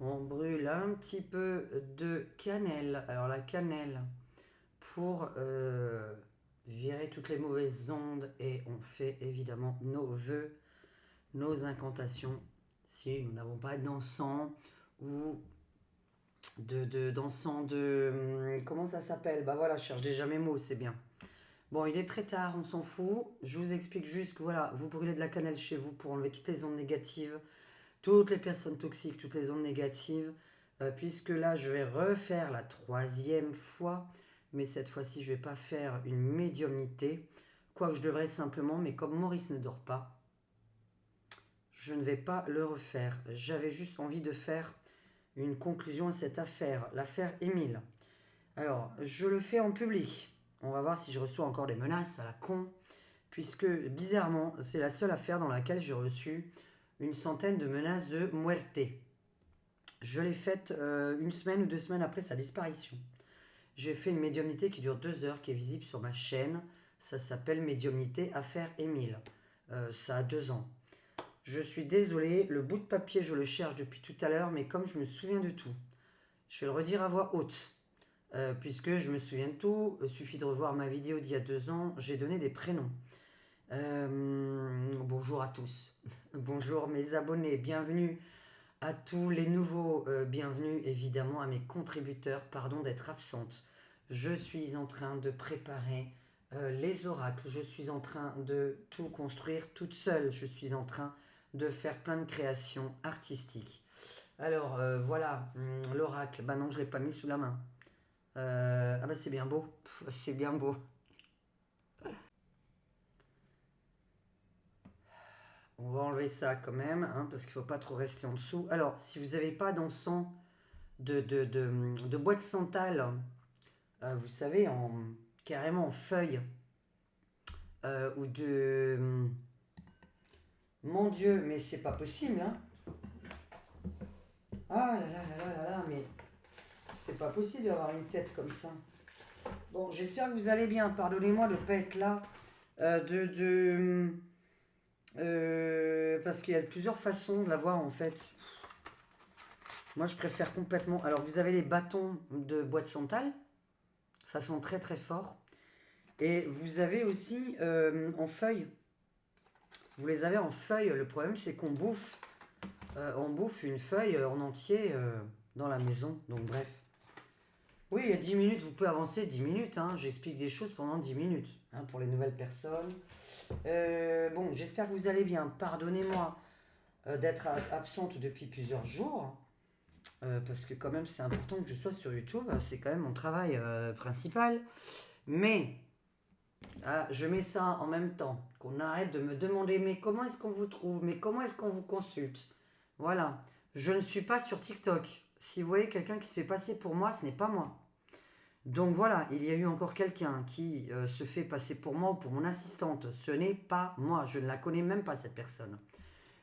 on brûle un petit peu de cannelle. Alors la cannelle pour virer toutes les mauvaises ondes et on fait évidemment nos vœux, nos incantations. Si nous n'avons pas d'encens ou d'encens comment ça s'appelle? Bah voilà, je cherche déjà mes mots, c'est bien. Bon, il est très tard, on s'en fout. Je vous explique juste que voilà, vous brûlez de la cannelle chez vous pour enlever toutes les ondes négatives, toutes les personnes toxiques, toutes les ondes négatives, puisque là, je vais refaire la troisième fois, mais cette fois-ci, je ne vais pas faire une médiumnité, quoique je devrais simplement, mais comme Maurice ne dort pas, je ne vais pas le refaire. J'avais juste envie de faire une conclusion à cette affaire, l'affaire Émile. Alors, je le fais en public. On va voir si je reçois encore des menaces à la con, puisque bizarrement, c'est la seule affaire dans laquelle j'ai reçu une centaine de menaces de muerte. Je l'ai faite une semaine ou 2 semaines après sa disparition. J'ai fait une médiumnité qui dure 2 heures, qui est visible sur ma chaîne. Ça s'appelle Médiumnité Affaire Émile. Ça a 2 ans. Je suis désolé, le bout de papier, je le cherche depuis tout à l'heure, mais comme je me souviens de tout, je vais le redire à voix haute. Puisque je me souviens de tout, il suffit de revoir ma vidéo d'il y a 2 ans, j'ai donné des prénoms. Bonjour à tous, bonjour mes abonnés, bienvenue à tous les nouveaux, bienvenue évidemment à mes contributeurs, pardon d'être absente. Je suis en train de préparer les oracles, je suis en train de tout construire toute seule, je suis en train de faire plein de créations artistiques. Alors voilà, l'oracle, bah non je ne l'ai pas mis sous la main. Ah bah c'est bien beau, c'est bien beau. On va enlever ça quand même, hein, parce qu'il ne faut pas trop rester en dessous. Alors, si vous n'avez pas d'encens de bois de santal, vous savez, carrément en feuilles, ou mon Dieu, mais c'est pas possible, hein. Ah là là là là là là, mais c'est pas possible d'avoir une tête comme ça. Bon, j'espère que vous allez bien. Pardonnez-moi de ne pas être là. Parce qu'il y a plusieurs façons de l'avoir en fait. Moi je préfère complètement. Alors vous avez les bâtons de bois de santal. Ça sent très très fort. Et vous avez aussi en feuilles. Vous les avez en feuilles. Le problème c'est qu'on bouffe. On bouffe une feuille en entier dans la maison. Donc bref. Oui, il y a 10 minutes, vous pouvez avancer 10 minutes. Hein. J'explique des choses pendant 10 minutes hein, pour les nouvelles personnes. Bon, j'espère que vous allez bien. Pardonnez-moi d'être absente depuis plusieurs jours. Parce que quand même c'est important que je sois sur YouTube. C'est quand même mon travail principal. Mais je mets ça en même temps. Qu'on arrête de me demander mais comment est-ce qu'on vous trouve? Mais comment est-ce qu'on vous consulte? Voilà. Je ne suis pas sur TikTok. Si vous voyez quelqu'un qui se fait passer pour moi, ce n'est pas moi. Donc voilà, il y a eu encore quelqu'un qui se fait passer pour moi ou pour mon assistante. Ce n'est pas moi, je ne la connais même pas cette personne.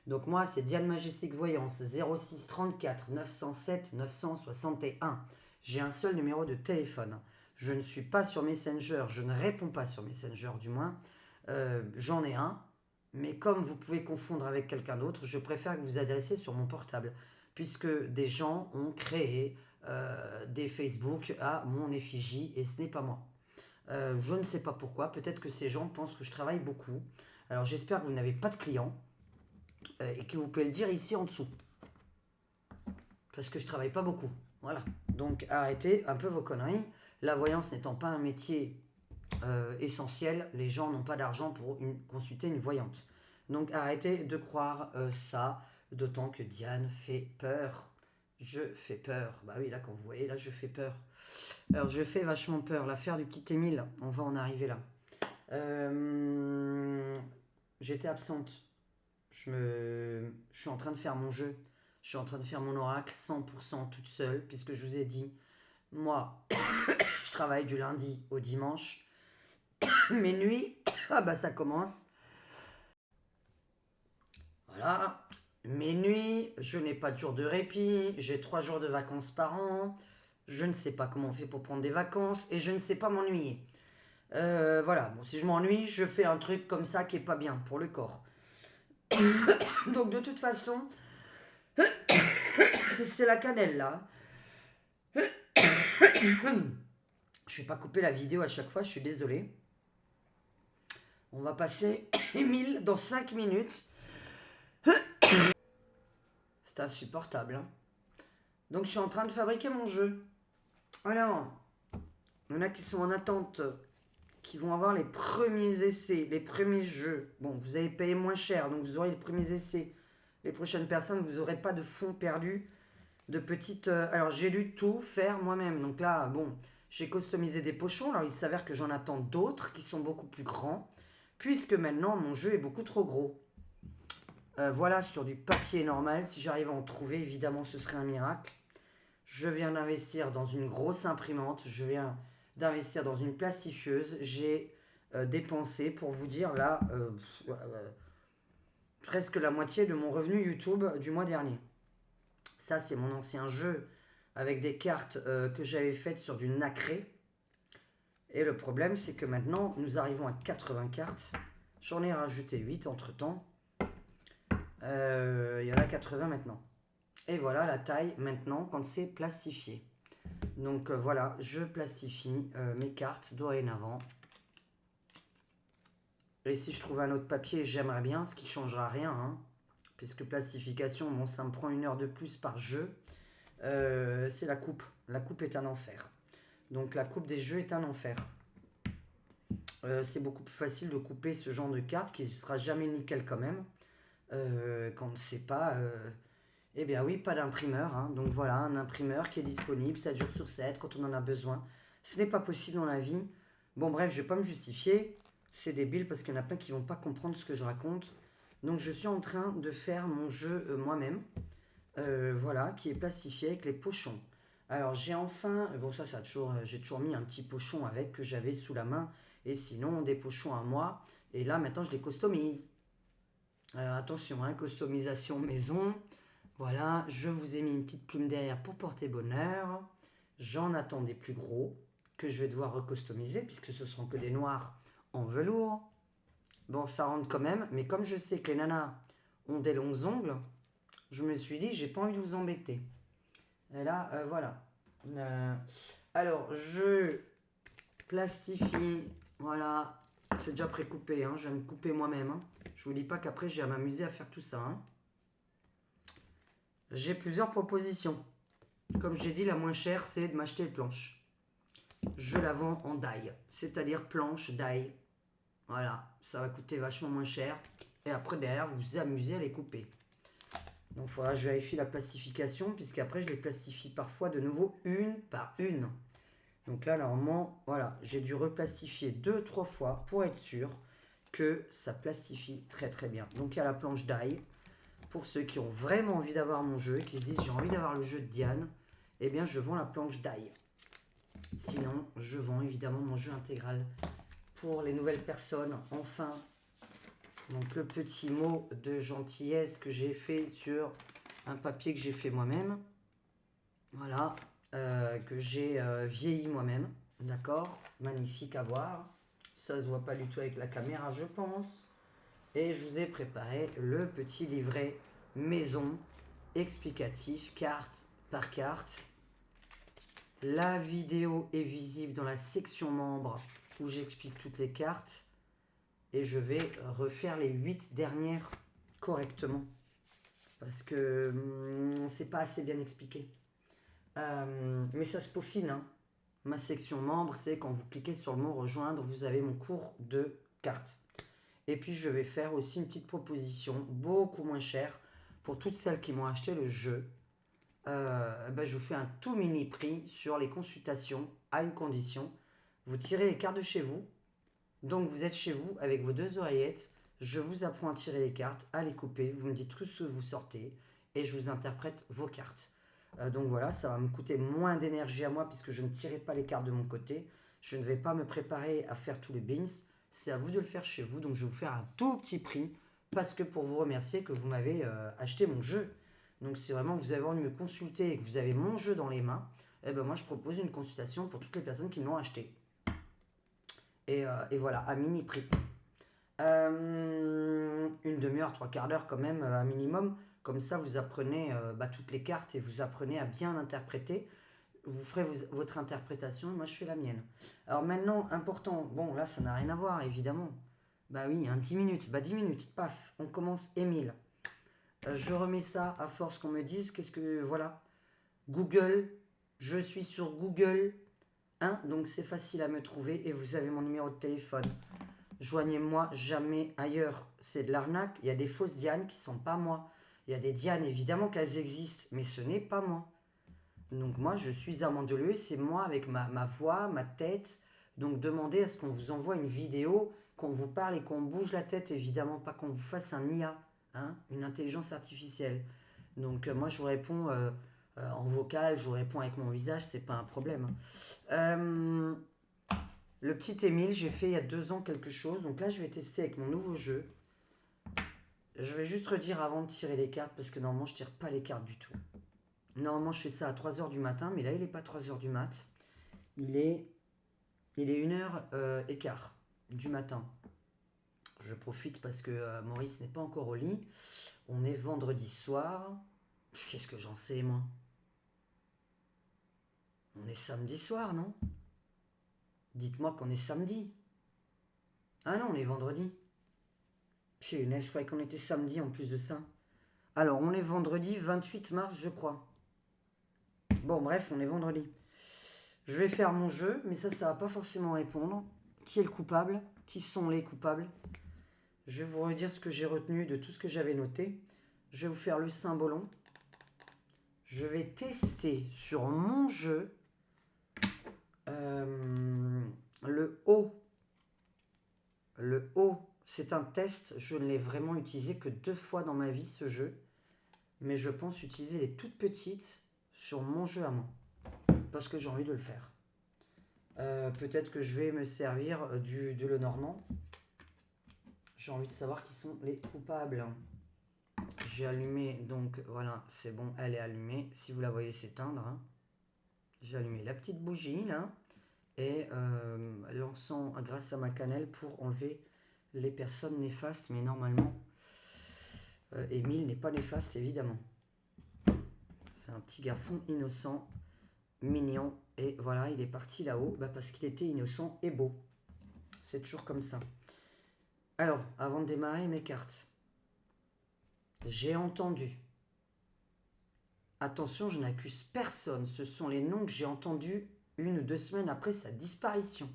Donc moi, c'est Diane Majestic Voyance, 06 34 907 961. J'ai un seul numéro de téléphone. Je ne suis pas sur Messenger, je ne réponds pas sur Messenger du moins. J'en ai un, mais comme vous pouvez confondre avec quelqu'un d'autre, je préfère que vous vous adressiez sur mon portable, puisque des gens ont créé des Facebook à mon effigie et ce n'est pas moi. Je ne sais pas pourquoi, peut-être que ces gens pensent que je travaille beaucoup. Alors j'espère que vous n'avez pas de clients et que vous pouvez le dire ici en dessous. Parce que je travaille pas beaucoup. Voilà. Donc arrêtez un peu vos conneries. La voyance n'étant pas un métier essentiel, les gens n'ont pas d'argent pour consulter une voyante. Donc arrêtez de croire ça, d'autant que Diane fait peur. Je fais peur. Bah oui, là, quand vous voyez, là, je fais peur. Alors, je fais vachement peur. L'affaire du petit Émile, on va en arriver là. J'étais absente. Je suis en train de faire mon jeu. Je suis en train de faire mon oracle 100% toute seule, puisque je vous ai dit, moi, je travaille du lundi au dimanche. Mes nuits, ah bah ça commence. Voilà. Mes nuits, je n'ai pas de jour de répit, j'ai 3 jours de vacances par an, je ne sais pas comment on fait pour prendre des vacances et je ne sais pas m'ennuyer. Voilà, bon, si je m'ennuie, je fais un truc comme ça qui est pas bien pour le corps. Donc de toute façon, C'est la cannelle là. Je vais pas couper la vidéo à chaque fois, je suis désolé. On va passer Émile dans 5 minutes. C'est insupportable. Hein. Donc je suis en train de fabriquer mon jeu. Alors, il y en a qui sont en attente, qui vont avoir les premiers essais, les premiers jeux. Bon, vous avez payé moins cher, donc vous aurez les premiers essais. Les prochaines personnes, vous n'aurez pas de fonds perdus, de petites... alors, j'ai dû tout faire moi-même. Donc là, bon, j'ai customisé des pochons. Alors, il s'avère que j'en attends d'autres qui sont beaucoup plus grands, puisque maintenant, mon jeu est beaucoup trop gros. Voilà, sur du papier normal. Si j'arrive à en trouver, évidemment, ce serait un miracle. Je viens d'investir dans une grosse imprimante. Je viens d'investir dans une plastifieuse. J'ai dépensé, pour vous dire, là, presque la moitié de mon revenu YouTube du mois dernier. Ça, c'est mon ancien jeu avec des cartes que j'avais faites sur du nacré. Et le problème, c'est que maintenant, nous arrivons à 80 cartes. J'en ai rajouté 8 entre-temps. Il y en a 80 maintenant. Et voilà la taille maintenant quand c'est plastifié. Donc voilà, je plastifie mes cartes dorénavant. Et si je trouve un autre papier, j'aimerais bien, ce qui ne changera rien. Hein, puisque plastification, bon, ça me prend 1 heure de plus par jeu. C'est la coupe. La coupe est un enfer. Donc la coupe des jeux est un enfer. C'est beaucoup plus facile de couper ce genre de carte qui ne sera jamais nickel quand même. Quand on ne sait pas... Eh bien oui, pas d'imprimeur. Hein. Donc voilà, un imprimeur qui est disponible 7 jours sur 7 quand on en a besoin. Ce n'est pas possible dans la vie. Bon bref, je ne vais pas me justifier. C'est débile parce qu'il y en a plein qui ne vont pas comprendre ce que je raconte. Donc je suis en train de faire mon jeu moi-même. Voilà, qui est plastifié avec les pochons. Alors j'ai enfin... Bon ça j'ai toujours mis un petit pochon avec que j'avais sous la main. Et sinon des pochons à moi. Et là maintenant je les customise. Attention, hein, customisation maison. Voilà, je vous ai mis une petite plume derrière pour porter bonheur. J'en attends des plus gros que je vais devoir recustomiser puisque ce seront que des noirs en velours. Bon, ça rentre quand même, mais comme je sais que les nanas ont des longs ongles, je me suis dit, j'ai pas envie de vous embêter. Et là, voilà. Alors, je plastifie, voilà. C'est déjà précoupé, hein, je vais me couper moi-même. Hein. Je vous dis pas qu'après, j'ai à m'amuser à faire tout ça. Hein. J'ai plusieurs propositions. Comme j'ai dit, la moins chère, c'est de m'acheter les planches. Je la vends en die, c'est-à-dire planche, die. Voilà, ça va coûter vachement moins cher. Et après, derrière, vous vous amusez à les couper. Donc, voilà, je vérifie la plastification, puisqu'après, je les plastifie parfois de nouveau une par une. Donc là, normalement, voilà, j'ai dû replastifier 2-3 fois pour être sûr que ça plastifie très très bien. Donc, il y a la planche die. Pour ceux qui ont vraiment envie d'avoir mon jeu, qui se disent j'ai envie d'avoir le jeu de Diane, eh bien je vends la planche d'ail. Sinon, je vends évidemment mon jeu intégral pour les nouvelles personnes. Enfin, donc le petit mot de gentillesse que j'ai fait sur un papier que j'ai fait moi-même. Voilà, que j'ai vieilli moi-même. D'accord, magnifique à voir. Ça se voit pas du tout avec la caméra, je pense. Et je vous ai préparé le petit livret maison explicatif, carte par carte. La vidéo est visible dans la section membres où j'explique toutes les cartes. Et je vais refaire les 8 dernières correctement. Parce que c'est pas assez bien expliqué. Mais ça se peaufine. Hein. Ma section membres, c'est quand vous cliquez sur le mot rejoindre, vous avez mon cours de cartes. Et puis je vais faire aussi une petite proposition beaucoup moins chère pour toutes celles qui m'ont acheté le jeu. Je vous fais un tout mini prix sur les consultations à une condition. Vous tirez les cartes de chez vous. Donc vous êtes chez vous avec vos 2 oreillettes. Je vous apprends à tirer les cartes, à les couper. Vous me dites tout ce que vous sortez et je vous interprète vos cartes. Donc voilà, ça va me coûter moins d'énergie à moi puisque je ne tirerai pas les cartes de mon côté. Je ne vais pas me préparer à faire tous les bins. C'est à vous de le faire chez vous. Donc je vais vous faire un tout petit prix parce que pour vous remercier que vous m'avez acheté mon jeu. Donc si vraiment vous avez envie de me consulter et que vous avez mon jeu dans les mains, eh ben moi je propose une consultation pour toutes les personnes qui l'ont acheté. Et voilà, à mini prix. Une demi-heure, 3 quarts d'heure quand même, un minimum, Comme ça, vous apprenez toutes les cartes et vous apprenez à bien interpréter. Vous ferez votre interprétation et moi je fais la mienne. Alors maintenant, important, bon là ça n'a rien à voir évidemment. Bah oui, 10 minutes, 10 minutes, paf, on commence Émile. Je remets ça à force qu'on me dise, qu'est-ce que, voilà, Google, je suis sur Google, hein, donc c'est facile à me trouver et vous avez mon numéro de téléphone. Joignez-moi jamais ailleurs, c'est de l'arnaque, il y a des fausses Dianes qui sont pas moi. Il y a des Dianes évidemment qu'elles existent, mais ce n'est pas moi. Donc moi, je suis Armando Leu, c'est moi avec ma voix, ma tête. Donc demandez à ce qu'on vous envoie une vidéo, qu'on vous parle et qu'on bouge la tête, évidemment, pas qu'on vous fasse un IA, hein, une intelligence artificielle. Donc moi, je vous réponds en vocal, je vous réponds avec mon visage, c'est pas un problème. Le petit Émile, j'ai fait il y a 2 ans quelque chose, donc là, je vais tester avec mon nouveau jeu. Je vais juste redire avant de tirer les cartes, parce que normalement, je tire pas les cartes du tout. Normalement, je fais ça à 3h du matin, mais là, il n'est pas 3h du mat. Il est 1h15 du matin. Je profite parce que Maurice n'est pas encore au lit. On est vendredi soir. Qu'est-ce que j'en sais, moi? On est samedi soir, non? Dites-moi qu'on est samedi. Ah non, on est vendredi. Punaise, je croyais qu'on était samedi en plus de ça. Alors, on est vendredi 28 mars, je crois. Bon, bref, on est vendredi. Je vais faire mon jeu, mais ça va pas forcément répondre. Qui est le coupable? Qui sont les coupables? Je vais vous redire ce que j'ai retenu de tout ce que j'avais noté. Je vais vous faire le symbolon. Je vais tester sur mon jeu le haut. Le haut, c'est un test. Je ne l'ai vraiment utilisé que 2 fois dans ma vie, ce jeu. Mais je pense utiliser les toutes petites sur mon jeu à moi. Parce que j'ai envie de le faire. Peut-être que je vais me servir de Lenormand. J'ai envie de savoir qui sont les coupables. J'ai allumé, donc voilà, c'est bon, elle est allumée. Si vous la voyez s'éteindre, hein. J'ai allumé la petite bougie là. Et l'encens grâce à ma cannelle pour enlever les personnes néfastes. Mais normalement, Émile n'est pas néfaste évidemment. C'est un petit garçon innocent, mignon. Et voilà, il est parti là-haut parce qu'il était innocent et beau. C'est toujours comme ça. Alors, avant de démarrer mes cartes, j'ai entendu. Attention, je n'accuse personne. Ce sont les noms que j'ai entendus 1 ou 2 semaines après sa disparition.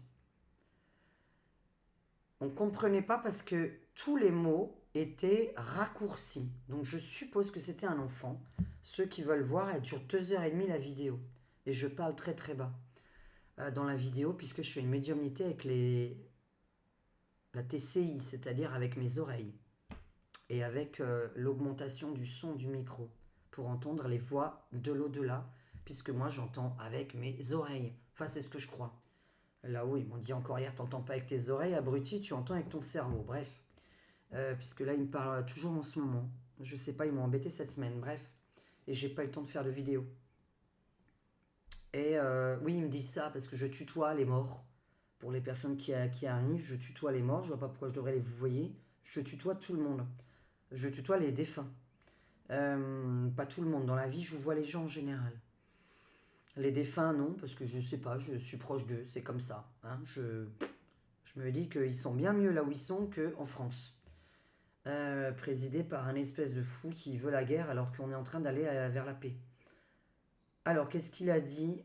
On ne comprenait pas parce que tous les mots étaient raccourcis. Donc je suppose que c'était un enfant. Ceux qui veulent voir, elle dure 2h30 la vidéo. Et je parle très très bas dans la vidéo puisque je fais une médiumnité avec la TCI, c'est-à-dire avec mes oreilles. Et avec l'augmentation du son du micro pour entendre les voix de l'au-delà, puisque moi j'entends avec mes oreilles. Enfin, c'est ce que je crois. Là-haut, ils m'ont dit encore hier, t'entends pas avec tes oreilles, abruti, tu entends avec ton cerveau. Bref. Puisque là, ils me parlent toujours en ce moment. Je sais pas, ils m'ont embêté cette semaine. Bref. Et j'ai pas eu le temps de faire de vidéo. Et oui, ils me disent ça parce que je tutoie les morts. Pour les personnes qui arrivent, je tutoie les morts. Je vois pas pourquoi je devrais les vous voyez. Je tutoie tout le monde. Je tutoie les défunts. Pas tout le monde. Dans la vie, je vous vois les gens en général. Les défunts, non, parce que je sais pas, je suis proche d'eux, c'est comme ça. Hein, je me dis qu'ils sont bien mieux là où ils sont qu'en France. Présidé par un espèce de fou qui veut la guerre alors qu'on est en train d'aller vers la paix. Alors, qu'est-ce qu'il a dit?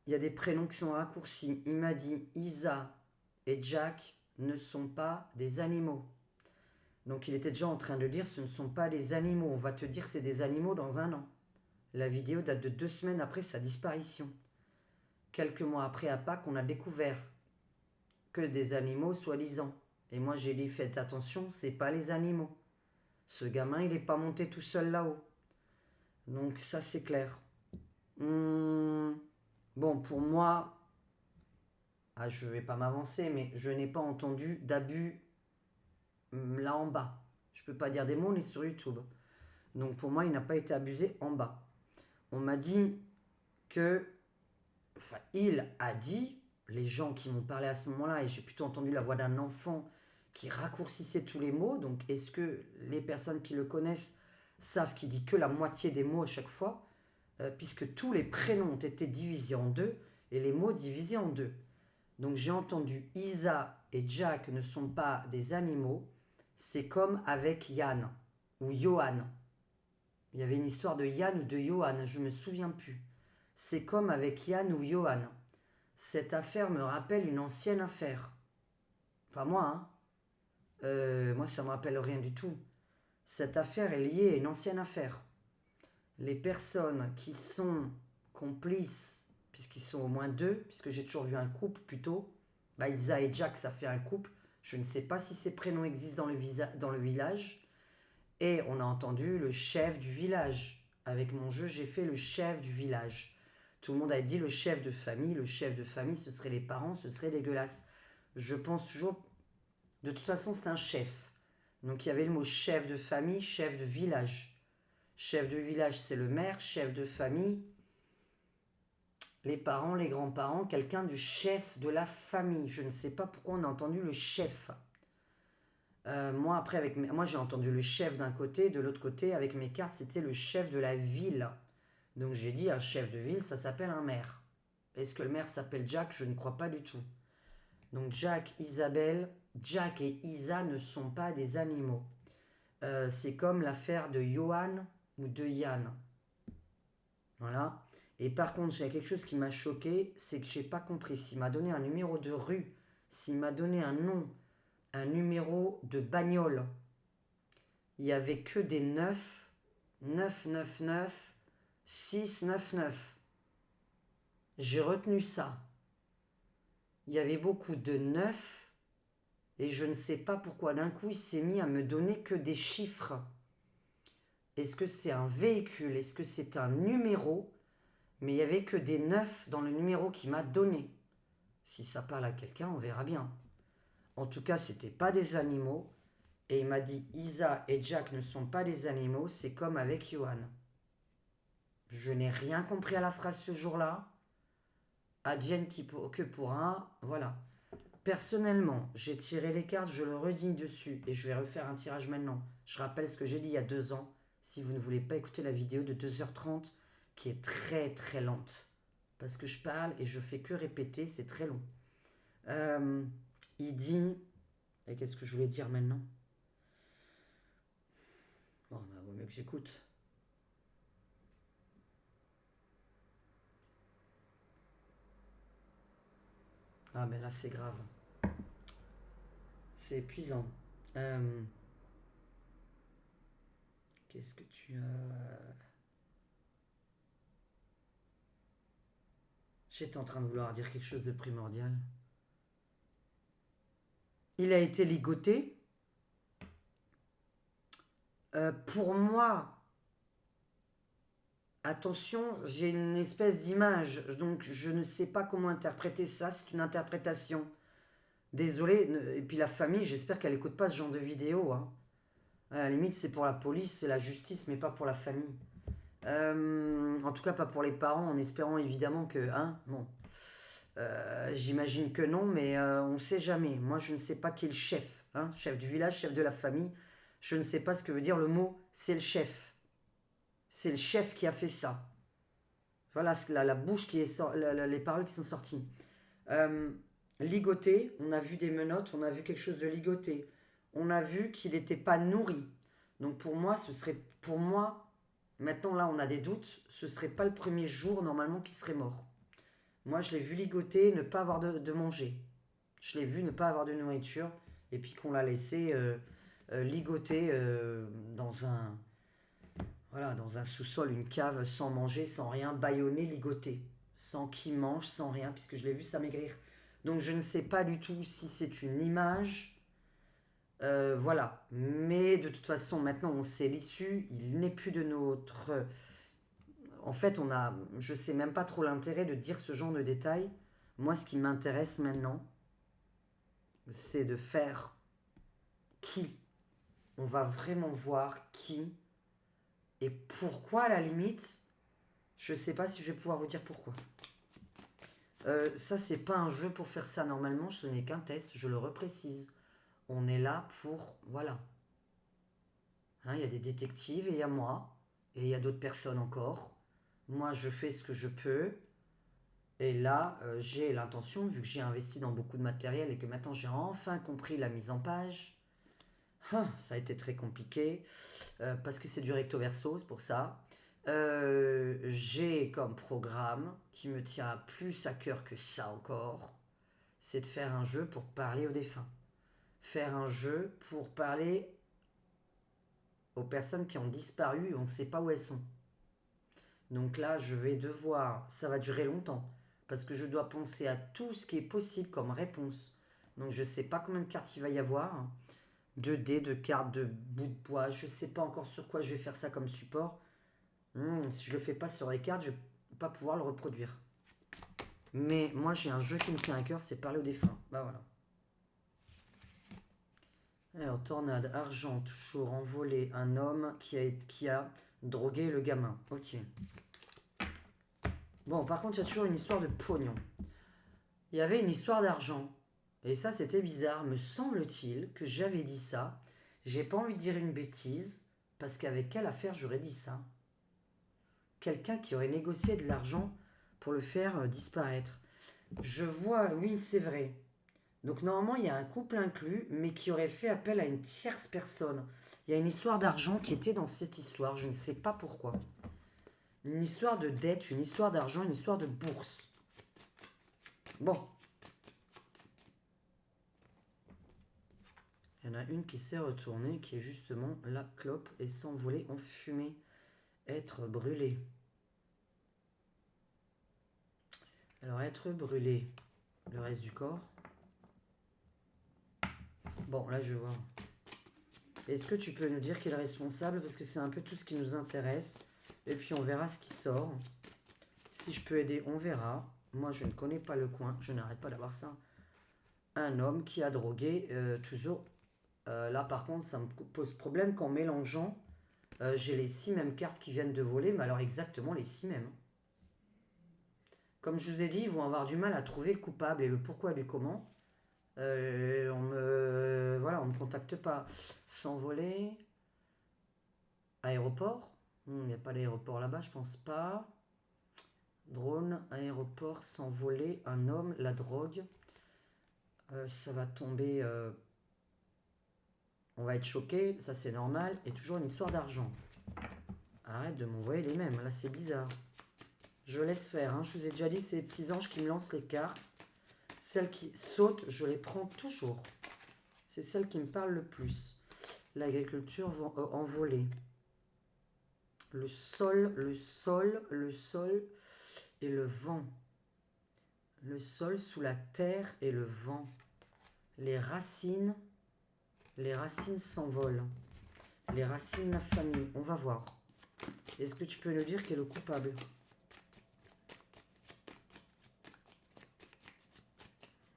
Il y a des prénoms qui sont raccourcis. Il m'a dit Isa et Jack ne sont pas des animaux. Donc il était déjà en train de dire ce ne sont pas des animaux. On va te dire c'est des animaux dans 1 an. La vidéo date de 2 semaines après sa disparition. Quelques mois après, à Pâques, on a découvert que des animaux soi-disant. Et moi j'ai dit faites attention, c'est pas les animaux. Ce gamin il n'est pas monté tout seul là-haut. Donc ça c'est clair. Bon pour moi, je vais pas m'avancer, mais je n'ai pas entendu d'abus là en bas. Je peux pas dire des mots, on est sur YouTube. Donc pour moi il n'a pas été abusé en bas. On m'a dit que, enfin il a dit, les gens qui m'ont parlé à ce moment-là, et j'ai plutôt entendu la voix d'un enfant qui raccourcissait tous les mots, donc est-ce que les personnes qui le connaissent savent qu'il dit que la moitié des mots à chaque fois, puisque tous les prénoms ont été divisés en deux et les mots divisés en deux. Donc j'ai entendu Isa et Jack ne sont pas des animaux, c'est comme avec Yann ou Johan. Il y avait une histoire de Yann ou de Johan, je ne me souviens plus. C'est comme avec Yann ou Johan. Cette affaire me rappelle une ancienne affaire. Enfin moi, hein. Moi ça me rappelle rien du tout. Cette affaire est liée à une ancienne affaire. Les personnes qui sont complices, puisqu'ils sont au moins deux, puisque j'ai toujours vu un couple plutôt, Isa et Jack, ça fait un couple. Je ne sais pas si ces prénoms existent dans le village. Et on a entendu le chef du village. Avec mon jeu, j'ai fait le chef du village. Tout le monde a dit le chef de famille. Le chef de famille, ce serait les parents, ce serait dégueulasse. Je pense toujours... De toute façon, c'est un chef. Donc il y avait le mot chef de famille, chef de village. Chef de village, c'est le maire. Chef de famille, les parents, les grands-parents. Quelqu'un du chef de la famille. Je ne sais pas pourquoi on a entendu le chef. Moi, j'ai entendu le chef d'un côté, de l'autre côté, avec mes cartes, c'était le chef de la ville. Donc j'ai dit, un chef de ville, ça s'appelle un maire. Est-ce que le maire s'appelle Jack? Je ne crois pas du tout. Donc Jack, Isabelle, Jack et Isa ne sont pas des animaux. C'est comme l'affaire de Johan ou de Yann. Voilà. Et par contre, il y a quelque chose qui m'a choqué, c'est que j'ai pas compris. S'il m'a donné un numéro de rue, s'il m'a donné un nom, un numéro de bagnole. Il n'y avait que des 9, 999, 699. J'ai retenu ça. Il y avait beaucoup de 9 et je ne sais pas pourquoi d'un coup il s'est mis à me donner que des chiffres. Est-ce que c'est un véhicule? Est-ce que c'est un numéro? Mais il n'y avait que des 9 dans le numéro qu'il m'a donné. Si ça parle à quelqu'un, on verra bien. En tout cas, c'était pas des animaux. Et il m'a dit, Isa et Jack ne sont pas des animaux, c'est comme avec Johan. Je n'ai rien compris à la phrase ce jour-là. Advienne que pourra, voilà. Personnellement, j'ai tiré les cartes, je le redis dessus, et je vais refaire un tirage maintenant. Je rappelle ce que j'ai dit il y a 2 ans, si vous ne voulez pas écouter la vidéo de 2h30, qui est très très lente. Parce que je parle et je fais que répéter, c'est très long. Il dit... Et qu'est-ce que je voulais dire maintenant? Bon, bah, vaut mieux que j'écoute. Ah, mais là, c'est grave. C'est épuisant. Qu'est-ce que tu as... J'étais en train de vouloir dire quelque chose de primordial. Il a été ligoté. Pour moi, attention, j'ai une espèce d'image, donc je ne sais pas comment interpréter ça, c'est une interprétation. Désolé, et puis la famille, j'espère qu'elle n'écoute pas ce genre de vidéo. Hein. À la limite, c'est pour la police, c'est la justice, mais pas pour la famille. En tout cas, pas pour les parents, en espérant évidemment que... Hein, bon. J'imagine que non, mais on ne sait jamais. Moi, je ne sais pas qui est le chef. Hein, chef du village, chef de la famille. Je ne sais pas ce que veut dire le mot « c'est le chef ». C'est le chef qui a fait ça. Voilà la bouche qui est les paroles qui sont sorties. Ligoté, on a vu des menottes, on a vu quelque chose de ligoté. On a vu qu'il n'était pas nourri. Donc pour moi, maintenant là on a des doutes, ce serait pas le premier jour normalement qu'il serait mort. Moi je l'ai vu ligoter, ne pas avoir de manger. Je l'ai vu ne pas avoir de nourriture, et puis qu'on l'a laissé ligoter dans un sous-sol, une cave, sans manger, sans rien, bâillonné, ligoté. Sans qui mange, sans rien, puisque je l'ai vu s'amaigrir. Donc je ne sais pas du tout si c'est une image. Voilà. Mais de toute façon, maintenant on sait l'issue. Il n'est plus de notre... En fait, je ne sais même pas trop l'intérêt de dire ce genre de détails. Moi, ce qui m'intéresse maintenant, c'est de faire qui. On va vraiment voir qui et pourquoi, à la limite. Je ne sais pas si je vais pouvoir vous dire pourquoi. Ça, c'est pas un jeu pour faire ça. Normalement, ce n'est qu'un test, je le reprécise. On est là pour... Voilà. Hein, il y a des détectives et il y a moi. Et il y a d'autres personnes encore. Moi, je fais ce que je peux. Et là, j'ai l'intention, vu que j'ai investi dans beaucoup de matériel et que maintenant j'ai enfin compris la mise en page. Ça a été très compliqué. Parce que c'est du recto verso, c'est pour ça. J'ai comme programme qui me tient plus à cœur que ça encore, c'est de faire un jeu pour parler aux défunts. Faire un jeu pour parler aux personnes qui ont disparu et on ne sait pas où elles sont. Donc là, je vais devoir, ça va durer longtemps, parce que je dois penser à tout ce qui est possible comme réponse. Donc je ne sais pas combien de cartes il va y avoir, de dés, de cartes, de bouts de bois, je ne sais pas encore sur quoi je vais faire ça comme support. Si je le fais pas sur les cartes, je vais pas pouvoir le reproduire. Mais moi j'ai un jeu qui me tient à cœur, c'est parler aux défunts. Bah voilà. Alors, tornade, argent, toujours envolé, un homme qui a drogué le gamin. Ok. Bon, par contre, il y a toujours une histoire de pognon. Il y avait une histoire d'argent. Et ça, c'était bizarre. Me semble-t-il que j'avais dit ça. J'ai pas envie de dire une bêtise, parce qu'avec quelle affaire j'aurais dit ça? Quelqu'un qui aurait négocié de l'argent pour le faire disparaître. Je vois, oui, c'est vrai. Donc normalement, il y a un couple inclus, mais qui aurait fait appel à une tierce personne. Il y a une histoire d'argent qui était dans cette histoire, je ne sais pas pourquoi. Une histoire de dette, une histoire d'argent, une histoire de bourse. Bon. Il y en a une qui s'est retournée, qui est justement la clope et s'envoler en fumée. Être brûlé. Alors être brûlé. Le reste du corps. Bon, là je vois. Est-ce que tu peux nous dire qui est le responsable? Parce que c'est un peu tout ce qui nous intéresse. Et puis on verra ce qui sort. Si je peux aider, on verra. Moi, je ne connais pas le coin. Je n'arrête pas d'avoir ça. Un homme qui a drogué toujours. Là, par contre, ça me pose problème qu'en mélangeant, j'ai les 6 mêmes cartes qui viennent de voler. Mais alors exactement les 6 mêmes. Comme je vous ai dit, ils vont avoir du mal à trouver le coupable et le pourquoi du comment. Voilà, on me contacte pas. S'envoler. Aéroport. Il n'y a pas d'aéroport là-bas, je pense pas. Drone, aéroport, s'envoler, un homme, la drogue. Ça va tomber. On va être choqué, ça c'est normal. Et toujours une histoire d'argent. Arrête de m'envoyer les mêmes, là c'est bizarre. Je laisse faire, hein. Je vous ai déjà dit, c'est les petits anges qui me lancent les cartes. Celles qui sautent, je les prends toujours. C'est celles qui me parlent le plus. L'agriculture va envoler. Le sol, le sol, le sol et le vent. Le sol sous la terre et le vent. Les racines s'envolent. Les racines, la famille. On va voir. Est-ce que tu peux nous dire qui est le coupable?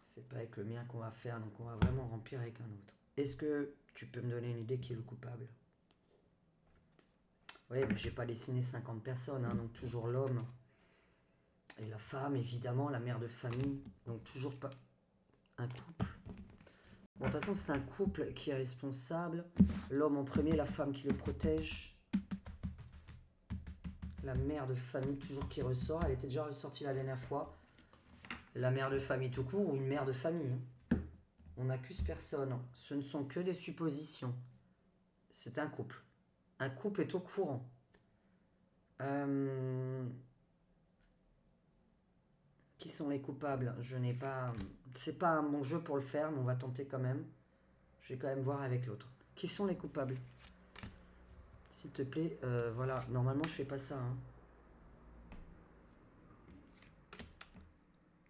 C'est pas avec le mien qu'on va faire, donc on va vraiment remplir avec un autre. Est-ce que tu peux me donner une idée qui est le coupable? Oui, mais j'ai pas dessiné 50 personnes, hein, donc toujours l'homme. Et la femme, évidemment, la mère de famille. Donc toujours pas un couple. Bon, de toute façon, c'est un couple qui est responsable. L'homme en premier, la femme qui le protège. La mère de famille, toujours qui ressort. Elle était déjà ressortie la dernière fois. La mère de famille tout court ou une mère de famille. On n'accuse personne. Ce ne sont que des suppositions. C'est un couple. Un couple est au courant. Qui sont les coupables? Je n'ai pas... C'est pas un bon jeu pour le faire, mais on va tenter quand même. Je vais quand même voir avec l'autre. Qui sont les coupables? S'il te plaît, voilà. Normalement, je fais pas ça. Hein.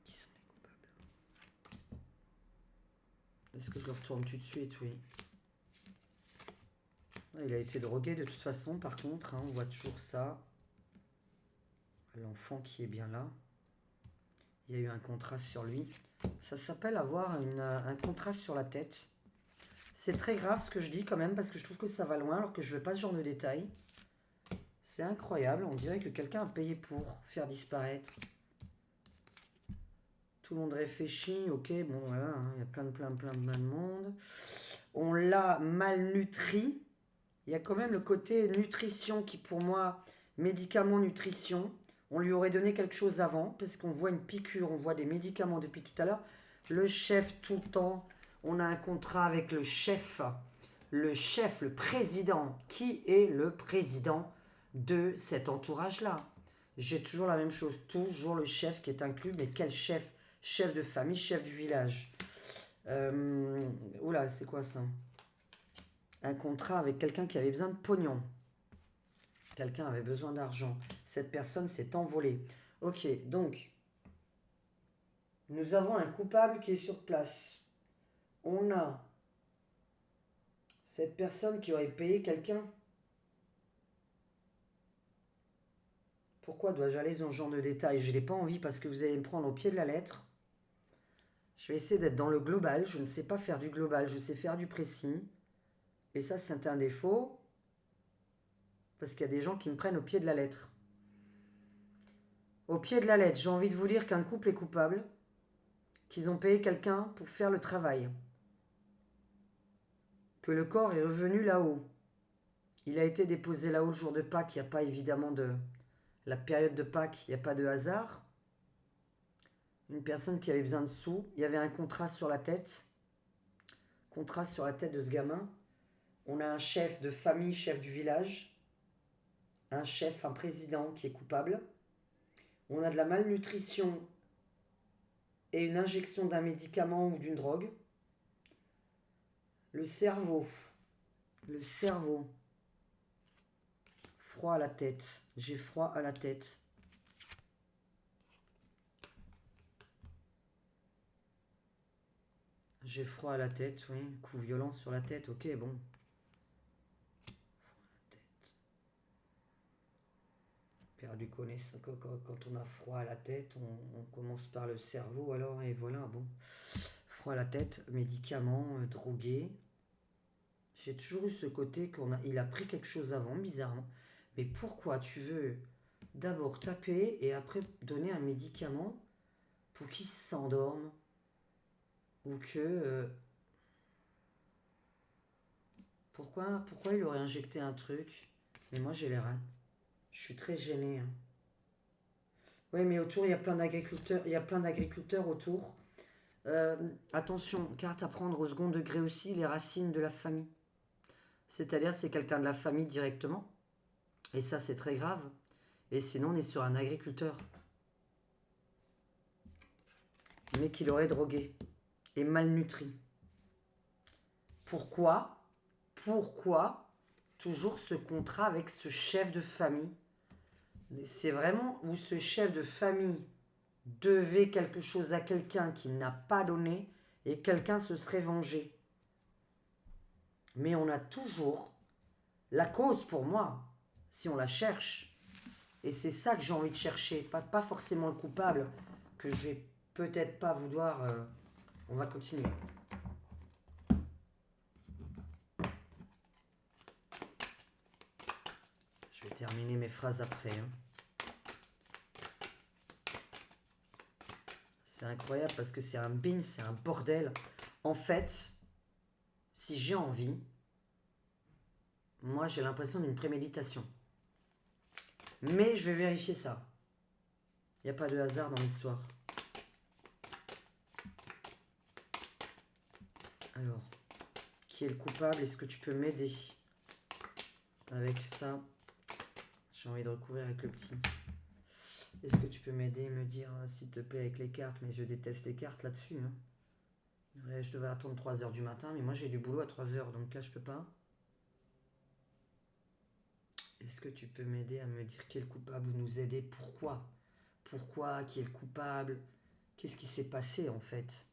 Qui sont les coupables? Est-ce que je le retourne tout de suite? Oui. Ouais, il a été drogué de toute façon, par contre. Hein, on voit toujours ça. L'enfant qui est bien là. Il y a eu un contraste sur lui. Ça s'appelle avoir un contraste sur la tête. C'est très grave ce que je dis quand même, parce que je trouve que ça va loin, alors que je veux pas ce genre de détails. C'est incroyable, on dirait que quelqu'un a payé pour faire disparaître. Tout le monde réfléchit, ok, bon voilà, il y a plein de monde. On l'a malnutri, Il y a quand même le côté nutrition qui, pour moi, médicament nutrition. On lui aurait donné quelque chose avant, parce qu'on voit une piqûre, on voit des médicaments depuis tout à l'heure. Le chef, tout le temps, on a un contrat avec le chef. Le chef, le président. Qui est le président de cet entourage-là? J'ai toujours la même chose, toujours le chef qui est inclus, mais quel chef? Chef de famille, chef du village. Oula, c'est quoi ça? Un contrat avec quelqu'un qui avait besoin de pognon. Quelqu'un avait besoin d'argent. Cette personne s'est envolée. Ok, donc, nous avons un coupable qui est sur place. On a cette personne qui aurait payé quelqu'un. Pourquoi dois-je aller dans ce genre de détails? Je n'ai pas envie parce que vous allez me prendre au pied de la lettre. Je vais essayer d'être dans le global. Je ne sais pas faire du global, je sais faire du précis. Et ça, c'est un défaut. Parce qu'il y a des gens qui me prennent au pied de la lettre. Au pied de la lettre, j'ai envie de vous dire qu'un couple est coupable, qu'ils ont payé quelqu'un pour faire le travail, que le corps est revenu là-haut. Il a été déposé là-haut le jour de Pâques. Il n'y a pas évidemment de... La période de Pâques, il n'y a pas de hasard. Une personne qui avait besoin de sous. Il y avait un contrat sur la tête. Contrat sur la tête de ce gamin. On a un chef de famille, chef du village. Un chef, un président qui est coupable. On a de la malnutrition et une injection d'un médicament ou d'une drogue. Le cerveau. Le cerveau. Froid à la tête. J'ai froid à la tête. J'ai froid à la tête, oui. Coup violent sur la tête, ok, bon. Perdu connaissance. Quand on a froid à la tête, on commence par le cerveau alors, et voilà, bon. Froid à la tête, médicaments, drogué. J'ai toujours eu ce côté il a pris quelque chose avant, bizarrement. Mais pourquoi tu veux d'abord taper et après donner un médicament pour qu'il s'endorme? Ou que... pourquoi il aurait injecté un truc? Mais moi j'ai l'air... Je suis très gênée. Hein. Oui, mais autour, il y a plein d'agriculteurs. Il y a plein d'agriculteurs autour. Attention, carte à prendre au second degré aussi, les racines de la famille. C'est-à-dire, c'est quelqu'un de la famille directement. Et ça, c'est très grave. Et sinon, on est sur un agriculteur. Mais qui l'aurait drogué. Et malnutri. Pourquoi toujours ce contrat avec ce chef de famille? C'est vraiment où ce chef de famille devait quelque chose à quelqu'un qui n'a pas donné et quelqu'un se serait vengé. Mais on a toujours la cause pour moi, si on la cherche. Et c'est ça que j'ai envie de chercher, pas forcément le coupable, que je vais peut-être pas vouloir... on va continuer. Je vais terminer mes phrases après. Hein. C'est incroyable parce que c'est un bin, c'est un bordel. En fait, si j'ai envie, moi j'ai l'impression d'une préméditation. Mais je vais vérifier ça. Il n'y a pas de hasard dans l'histoire. Alors, qui est le coupable? Est-ce que tu peux m'aider avec ça? J'ai envie de recouvrir avec le petit. Est-ce que tu peux m'aider, me dire, s'il te plaît, avec les cartes? Mais je déteste les cartes là-dessus. Hein. Ouais, je devais attendre 3h du matin, mais moi j'ai du boulot à 3h, donc là je peux pas. Est-ce que tu peux m'aider à me dire qui est le coupable ou nous aider? Pourquoi? Pourquoi? Qui est le coupable? Qu'est-ce qui s'est passé en fait?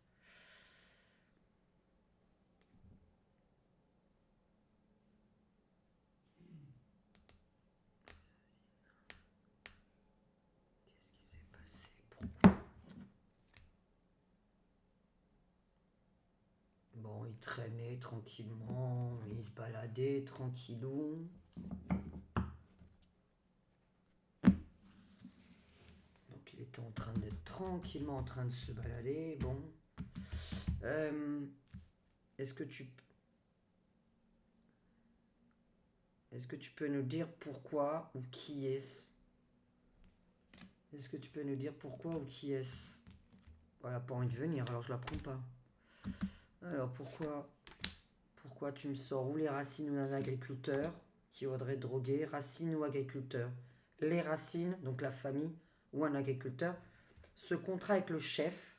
Qu'est-ce qui s'est passé? Pourquoi? Bon, il traînait tranquillement, il se baladait tranquillou. Donc il était en train d'être tranquillement en train de se balader. Bon. Est-ce que tu... Est-ce que tu peux nous dire pourquoi ou qui est-ce? Est-ce que tu peux nous dire pourquoi ou qui est-ce? Voilà, pas envie de venir, alors je la prends pas. Alors pourquoi tu me sors ou les racines ou un agriculteur qui voudrait droguer, racines ou agriculteur? Les racines, donc la famille ou un agriculteur. Ce contrat avec le chef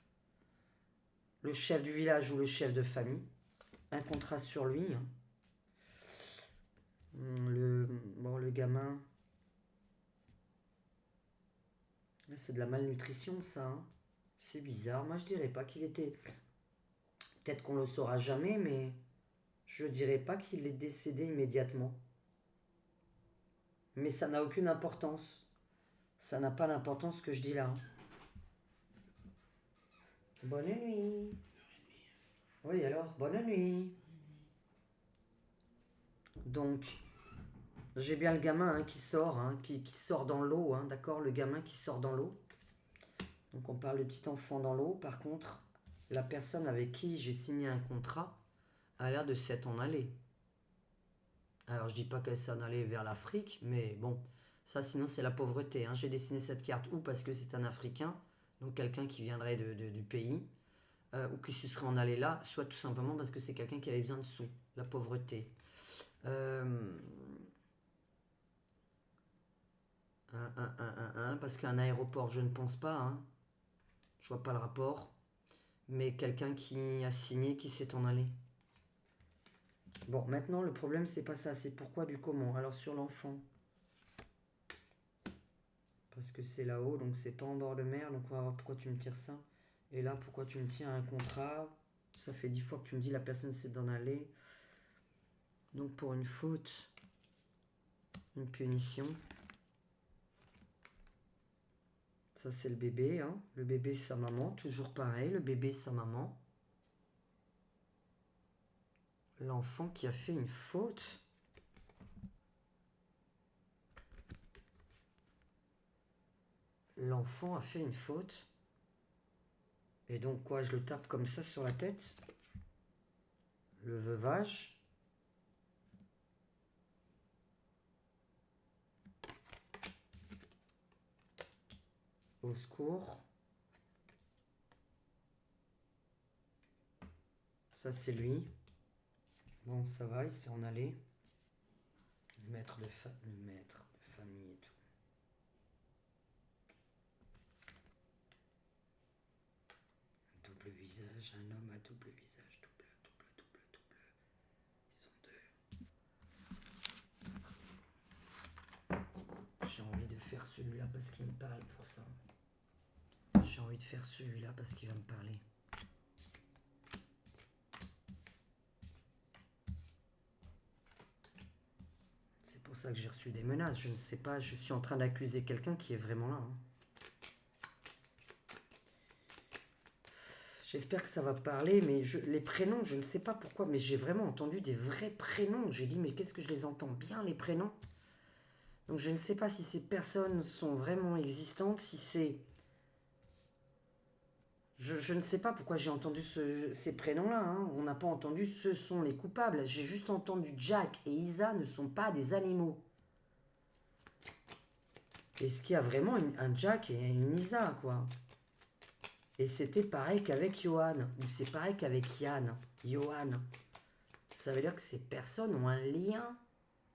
du village ou le chef de famille. Un contrat sur lui. Hein. Le gamin. C'est de la malnutrition, ça. Hein. C'est bizarre. Moi, je dirais pas qu'il était. Peut-être qu'on le saura jamais, mais je dirais pas qu'il est décédé immédiatement. Mais ça n'a aucune importance. Ça n'a pas l'importance que je dis là. Hein. Bonne nuit. Oui, alors, bonne nuit. Donc, j'ai bien le gamin hein, qui sort, hein, qui sort dans l'eau, hein, d'accord? Le gamin qui sort dans l'eau. Donc, on parle de petit enfant dans l'eau. Par contre, la personne avec qui j'ai signé un contrat a l'air de s'être en allée. Alors, je dis pas qu'elle s'en allait vers l'Afrique, mais bon, ça, sinon, c'est la pauvreté. Hein. J'ai dessiné cette carte ou parce que c'est un Africain, donc quelqu'un qui viendrait du pays, ou qui se serait en allé là, soit tout simplement parce que c'est quelqu'un qui avait besoin de sous. La pauvreté. Parce qu'un aéroport, je ne pense pas. Hein. Je vois pas le rapport. Mais quelqu'un qui a signé, qui s'est en allé. Bon, maintenant, le problème, c'est pas ça. C'est pourquoi du comment. Alors, sur l'enfant. Parce que c'est là-haut, donc c'est pas en bord de mer. Donc, on va voir pourquoi tu me tires ça. Et là, pourquoi tu me tiens un contrat. Ça fait 10 fois que tu me dis la personne s'est d'en aller. Donc, pour une faute, une punition. Ça, c'est le bébé. Hein. Le bébé, sa maman. Toujours pareil, le bébé, sa maman. L'enfant qui a fait une faute. L'enfant a fait une faute. Et donc, quoi, je le tape comme ça sur la tête. Le veuvage. Au secours. Ça, c'est lui. Bon, ça va, il s'est en allé. Le maître de famille et tout. Double visage, un homme à double visage. Double. Ils sont deux. J'ai envie de faire celui-là parce qu'il me parle pour ça. J'ai envie de faire celui-là parce qu'il va me parler. C'est pour ça que j'ai reçu des menaces. Je ne sais pas, je suis en train d'accuser quelqu'un qui est vraiment là. Hein. J'espère que ça va parler, mais les prénoms, je ne sais pas pourquoi, mais j'ai vraiment entendu des vrais prénoms. J'ai dit, mais qu'est-ce que je les entends bien, les prénoms? Donc je ne sais pas si ces personnes sont vraiment existantes, si c'est... Je ne sais pas pourquoi j'ai entendu ces prénoms-là. Hein. On n'a pas entendu ce sont les coupables. J'ai juste entendu Jack et Isa ne sont pas des animaux. Est-ce qu'il y a vraiment un Jack et une Isa, quoi? Et c'était pareil qu'avec Johan, ou c'est pareil qu'avec Yann, Johan. Ça veut dire que ces personnes ont un lien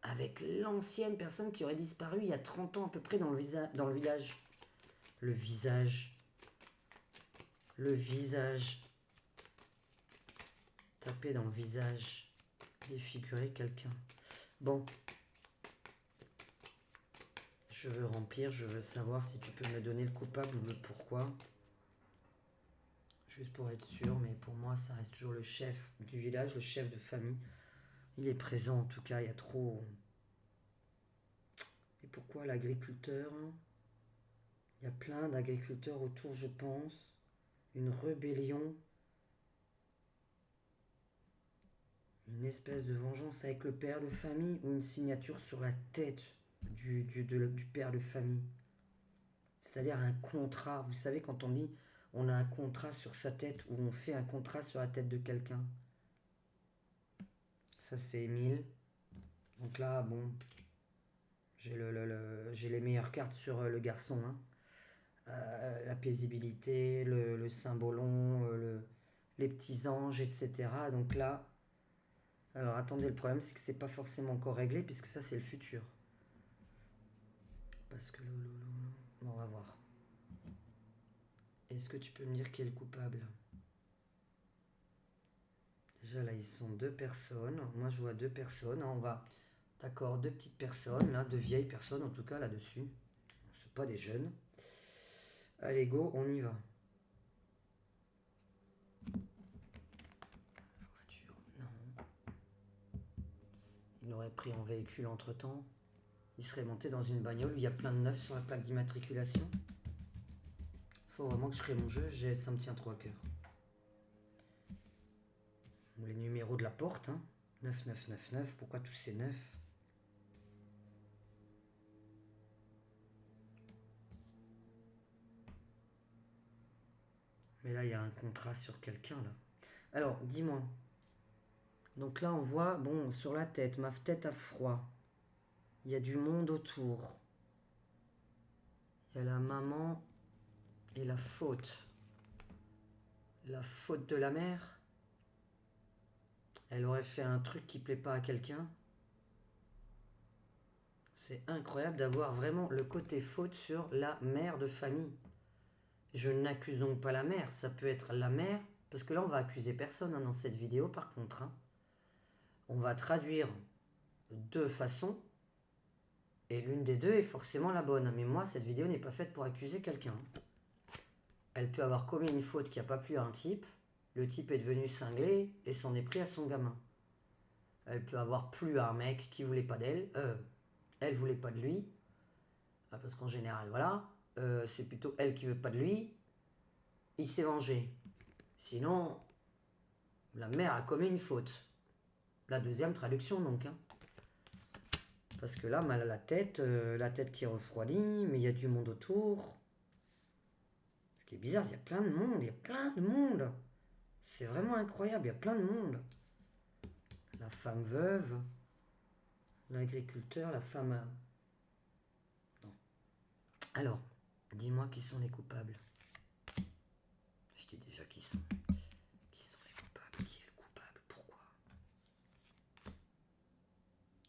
avec l'ancienne personne qui aurait disparu il y a 30 ans à peu près dans le village. Le visage. Le visage. Taper dans le visage. Défigurer quelqu'un. Bon. Je veux remplir, je veux savoir si tu peux me donner le coupable ou le pourquoi. Juste pour être sûr, mais pour moi, ça reste toujours le chef du village, le chef de famille. Il est présent, en tout cas, il y a trop... Et pourquoi l'agriculteur? Il y a plein d'agriculteurs autour, je pense. Une rébellion. Une espèce de vengeance avec le père de famille ou une signature sur la tête du père de famille. C'est-à-dire un contrat. Vous savez, quand on dit on a un contrat sur sa tête ou on fait un contrat sur la tête de quelqu'un. Ça, c'est Émile. Donc là, bon, j'ai les meilleures cartes sur le garçon, hein. La paisibilité, le cymbolon, les petits anges, etc. Donc là, alors attendez, le problème c'est que c'est pas forcément encore réglé puisque ça c'est le futur. Parce que bon, on va voir. Est-ce que tu peux me dire qui est le coupable? Déjà là, ils sont deux personnes. Moi je vois deux personnes. On va. D'accord, deux petites personnes, là, deux vieilles personnes en tout cas là-dessus. C'est pas des jeunes. Allez, go, on y va. La voiture, non. Il aurait pris en véhicule entre temps. Il serait monté dans une bagnole où il y a plein de neufs sur la plaque d'immatriculation. Faut vraiment que je crée mon jeu, ça me tient trop à cœur. Les numéros de la porte, hein. 9999, pourquoi tous ces neufs? Mais là, il y a un contrat sur quelqu'un, là. Alors, dis-moi. Donc là, on voit, bon, sur la tête, ma tête a froid. Il y a du monde autour. Il y a la maman et la faute. La faute de la mère. Elle aurait fait un truc qui plaît pas à quelqu'un. C'est incroyable d'avoir vraiment le côté faute sur la mère de famille. Je n'accuse donc pas la mère, ça peut être la mère, parce que là on va accuser personne, hein, dans cette vidéo par contre, hein. On va traduire deux façons, et l'une des deux est forcément la bonne. Mais moi, cette vidéo n'est pas faite pour accuser quelqu'un. Elle peut avoir commis une faute qui n'a pas plu à un type, le type est devenu cinglé et s'en est pris à son gamin. Elle peut avoir plu à un mec qui voulait pas d'elle, elle voulait pas de lui, parce qu'en général, voilà, c'est plutôt elle qui veut pas de lui, il s'est vengé. Sinon, la mère a commis une faute. La deuxième traduction donc, hein. Parce que là, mal à la tête qui refroidit, mais il y a du monde autour. Ce qui est bizarre, il y a plein de monde, il y a plein de monde. C'est vraiment incroyable, il y a plein de monde. La femme veuve, l'agriculteur, la femme... Non. Alors, dis-moi qui sont les coupables. Je dis déjà qui sont. Qui sont les coupables? Qui est le coupable? Pourquoi?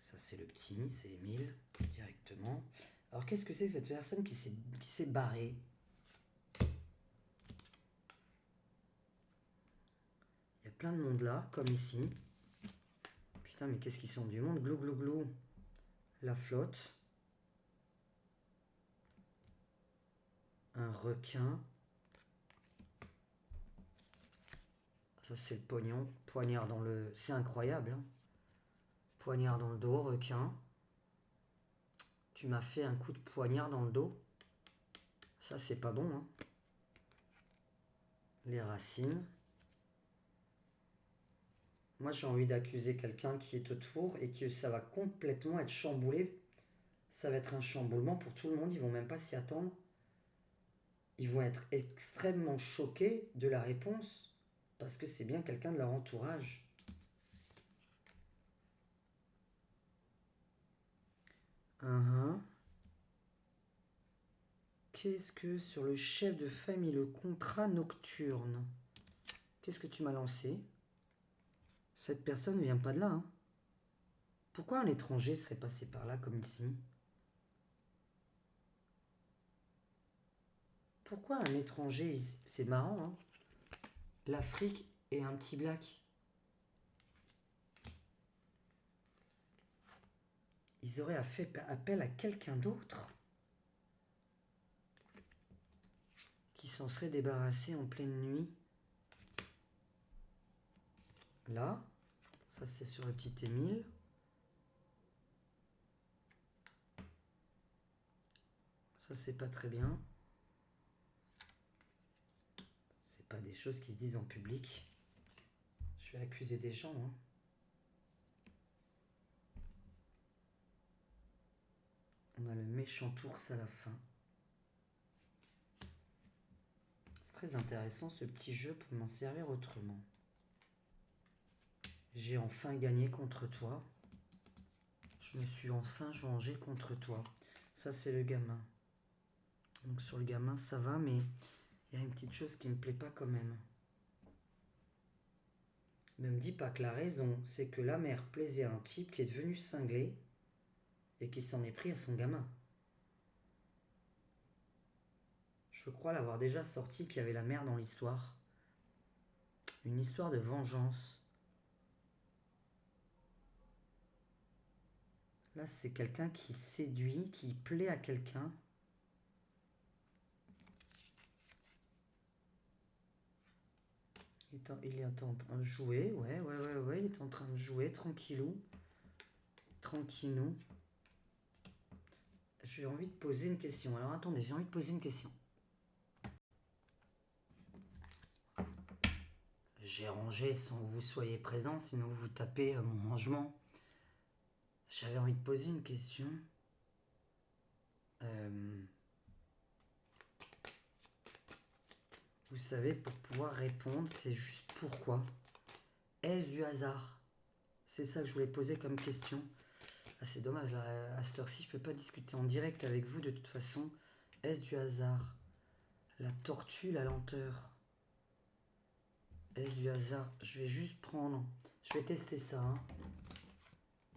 Ça c'est le petit, c'est Émile, directement. Alors qu'est-ce que c'est que cette personne qui s'est barrée? Il y a plein de monde là, comme ici. Putain, mais qu'est-ce qu'ils sont du monde? Glou glou glou. La flotte. Un requin. Ça c'est le pognon. Poignard dans le... C'est incroyable, hein. Poignard dans le dos, requin. Tu m'as fait un coup de poignard dans le dos. Ça c'est pas bon, hein. Les racines. Moi j'ai envie d'accuser quelqu'un qui est autour et que ça va complètement être chamboulé. Ça va être un chamboulement pour tout le monde, ils vont même pas s'y attendre. Ils vont être extrêmement choqués de la réponse parce que c'est bien quelqu'un de leur entourage. Qu'est-ce que sur le chef de famille, le contrat nocturne? Qu'est-ce que tu m'as lancé? Cette personne ne vient pas de là, hein. Pourquoi un étranger serait passé par là comme ici? Pourquoi un étranger? C'est marrant, hein. L'Afrique et un petit black. Ils auraient fait appel à quelqu'un d'autre qui s'en serait débarrassé en pleine nuit. Là, ça c'est sur le petit Émile. Ça c'est pas très bien. C'est pas des choses qui se disent en public. Je vais accuser des gens, hein. On a le méchant ours à la fin. C'est très intéressant ce petit jeu pour m'en servir autrement. J'ai enfin gagné contre toi. Je me suis enfin vengé contre toi. Ça, c'est le gamin. Donc sur le gamin, ça va, mais il y a une petite chose qui me plaît pas quand même. Ne me dis pas que la raison, c'est que la mère plaisait à un type qui est devenu cinglé et qui s'en est pris à son gamin. Je crois l'avoir déjà sorti qu'il y avait la mère dans l'histoire. Une histoire de vengeance. Là, c'est quelqu'un qui séduit, qui plaît à quelqu'un. Il est en train de jouer, ouais, il est en train de jouer, tranquillou. Tranquillou. J'ai envie de poser une question. Alors attendez, j'ai envie de poser une question. J'ai rangé sans que vous soyez présent, sinon vous tapez mon rangement. J'avais envie de poser une question. Vous savez, pour pouvoir répondre, c'est juste pourquoi. Est-ce du hasard? C'est ça que je voulais poser comme question. Ah, c'est dommage, à cette heure-ci, je ne peux pas discuter en direct avec vous de toute façon. Est-ce du hasard? La tortue, la lenteur. Est-ce du hasard? Je vais juste prendre... Je vais tester ça. Hein.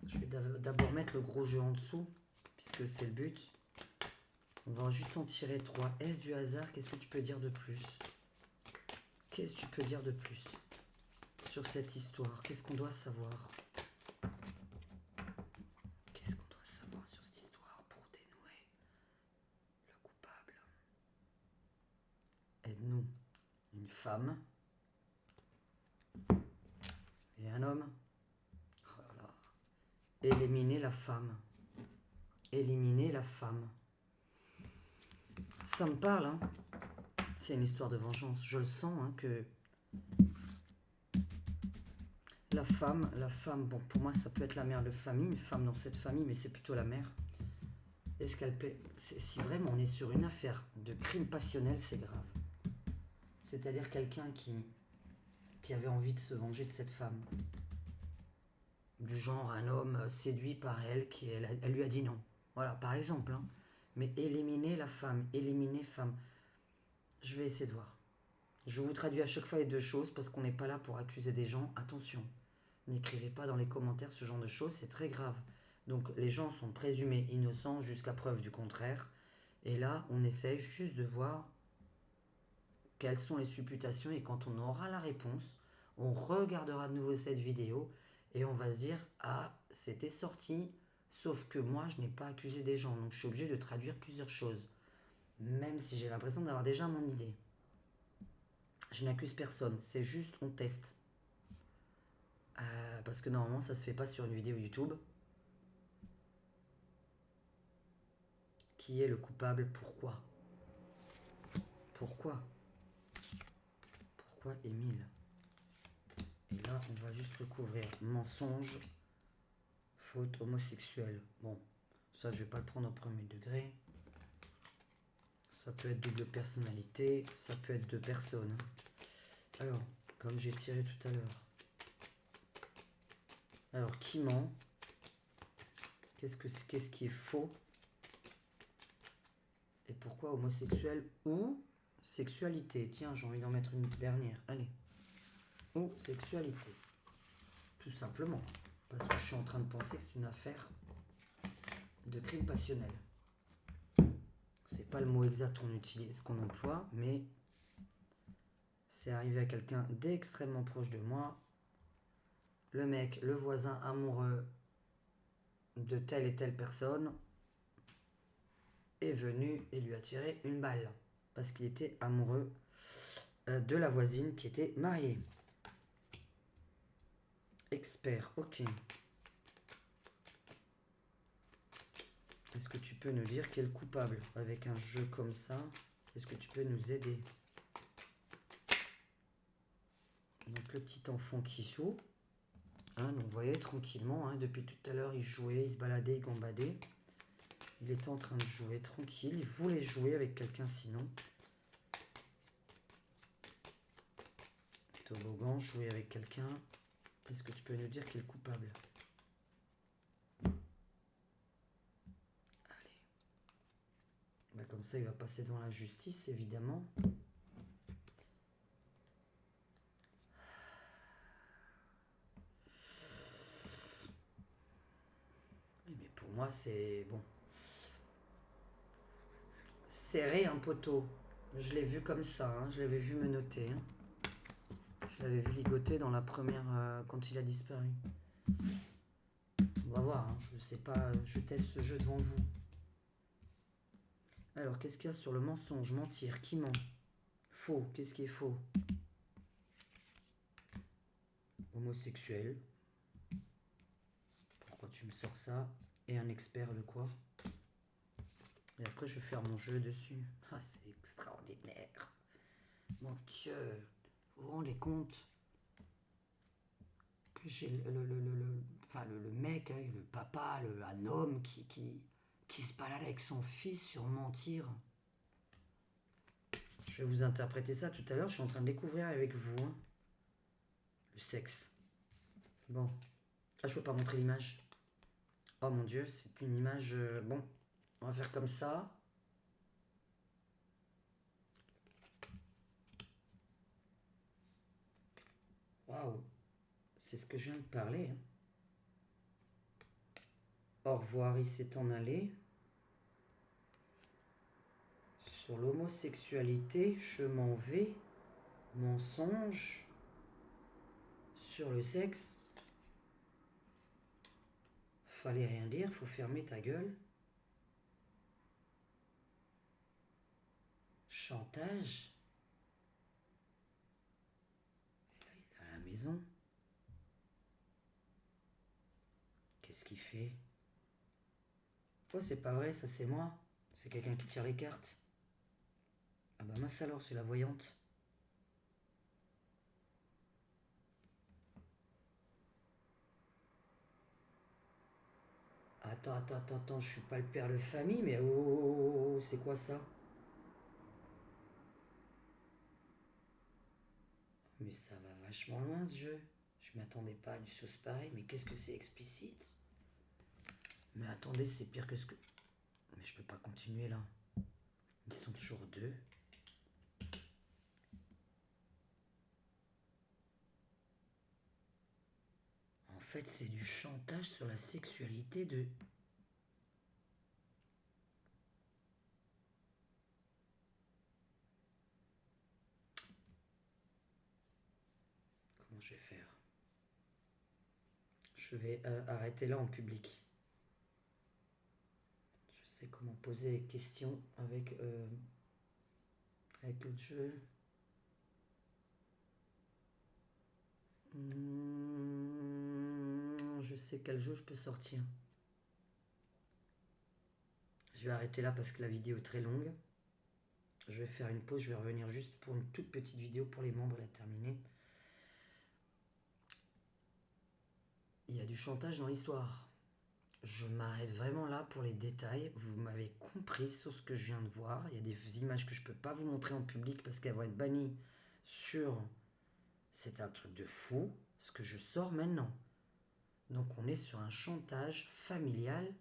Je vais d'abord mettre le gros jeu en dessous, puisque c'est le but. On va juste en tirer 3. Est-ce du hasard? Qu'est-ce que tu peux dire de plus? Qu'est-ce que tu peux dire de plus sur cette histoire? Qu'est-ce qu'on doit savoir? Qu'est-ce qu'on doit savoir sur cette histoire pour dénouer le coupable? Aide-nous. Une femme et un homme. Oh là là. Éliminer la femme. Éliminer la femme. Ça me parle, hein. C'est une histoire de vengeance. Je le sens, hein, que la femme, bon, pour moi, ça peut être la mère de famille, une femme dans cette famille, mais c'est plutôt la mère. Est-ce qu'elle paie? Si vraiment on est sur une affaire de crime passionnel, c'est grave. C'est-à-dire quelqu'un qui avait envie de se venger de cette femme. Du genre un homme séduit par elle, elle lui a dit non. Voilà, par exemple. Hein. Mais éliminer la femme, éliminer femme. Je vais essayer de voir. Je vous traduis à chaque fois les deux choses parce qu'on n'est pas là pour accuser des gens. Attention, n'écrivez pas dans les commentaires ce genre de choses, c'est très grave. Donc les gens sont présumés innocents jusqu'à preuve du contraire. Et là, on essaye juste de voir quelles sont les supputations et quand on aura la réponse, on regardera de nouveau cette vidéo et on va se dire « Ah, c'était sorti, sauf que moi, je n'ai pas accusé des gens, donc je suis obligé de traduire plusieurs choses. » Même si j'ai l'impression d'avoir déjà mon idée. Je n'accuse personne, c'est juste on teste. Parce que normalement ça se fait pas sur une vidéo YouTube. Qui est le coupable? Pourquoi? Pourquoi Émile? Et là on va juste recouvrir mensonge, faute homosexuelle. Bon, ça je vais pas le prendre au premier degré. Ça peut être double personnalité, ça peut être deux personnes. Alors, comme j'ai tiré tout à l'heure. Alors, qui ment? Qu'est-ce qui est faux? Et pourquoi homosexuel ou sexualité? Tiens, j'ai envie d'en mettre une dernière. Allez. Ou sexualité. Tout simplement. Parce que je suis en train de penser que c'est une affaire de crime passionnel. C'est pas le mot exact qu'on emploie, mais c'est arrivé à quelqu'un d'extrêmement proche de moi. Le mec, le voisin amoureux de telle et telle personne est venu et lui a tiré une balle parce qu'il était amoureux de la voisine qui était mariée. Expert, ok. Est-ce que tu peux nous dire qui est le coupable avec un jeu comme ça? Est-ce que tu peux nous aider? Donc le petit enfant qui joue. Hein, donc vous voyez tranquillement, hein, depuis tout à l'heure il jouait, il se baladait, il gambadait. Il était en train de jouer tranquille, il voulait jouer avec quelqu'un sinon. Toboggan, jouer avec quelqu'un. Est-ce que tu peux nous dire qui est le coupable? ça, il va passer devant la justice, évidemment. Mais pour moi, c'est... Bon. Serrer un poteau. Je l'ai vu comme ça, hein. Je l'avais vu menotter. Hein. Je l'avais vu ligoter dans la première... quand il a disparu. On va voir, hein. Je sais pas, je teste ce jeu devant vous. Alors, qu'est-ce qu'il y a sur le mensonge? Mentir, qui ment? Faux, qu'est-ce qui est faux? Homosexuel. Pourquoi tu me sors ça? Et un expert de quoi? Et après, je vais faire mon jeu dessus. Ah, c'est extraordinaire. Mon Dieu, vous vous rendez compte que j'ai le mec, hein, le papa, un homme qui se balade avec son fils sur mentir. Je vais vous interpréter ça tout à l'heure. Je suis en train de découvrir avec vous hein, le sexe. Bon. Ah, je peux pas montrer l'image. Oh mon Dieu, c'est une image... bon, on va faire comme ça. Waouh. C'est ce que je viens de parler. Hein. Au revoir, il s'est en allé. Sur l'homosexualité, je m'en vais. Mensonge. Sur le sexe. Fallait rien dire, faut fermer ta gueule. Chantage. Il est à la maison. Qu'est-ce qu'il fait? Oh, c'est pas vrai, ça c'est moi. C'est quelqu'un qui tire les cartes. Ah bah mince alors, c'est la voyante. Attends, je suis pas le père de famille, mais oh, c'est quoi ça? Mais ça va vachement loin ce jeu. Je m'attendais pas à une chose pareille, mais qu'est-ce que c'est explicite? Mais attendez, c'est pire que ce que... Mais je peux pas continuer là. Ils sont toujours deux. En fait, c'est du chantage sur la sexualité de... Comment je vais faire? Je vais arrêter là en public. Je sais comment poser les questions avec le jeu. Je sais quel jeu je peux sortir. Je vais arrêter là parce que la vidéo est très longue. Je vais faire une pause, je vais revenir juste pour une toute petite vidéo pour les membres et la terminer. Il y a du chantage dans l'histoire. Je m'arrête vraiment là pour les détails. Vous m'avez compris sur ce que je viens de voir. Il y a des images que je ne peux pas vous montrer en public parce qu'elles vont être bannies sur... C'est un truc de fou, ce que je sors maintenant. Donc on est sur un chantage familial.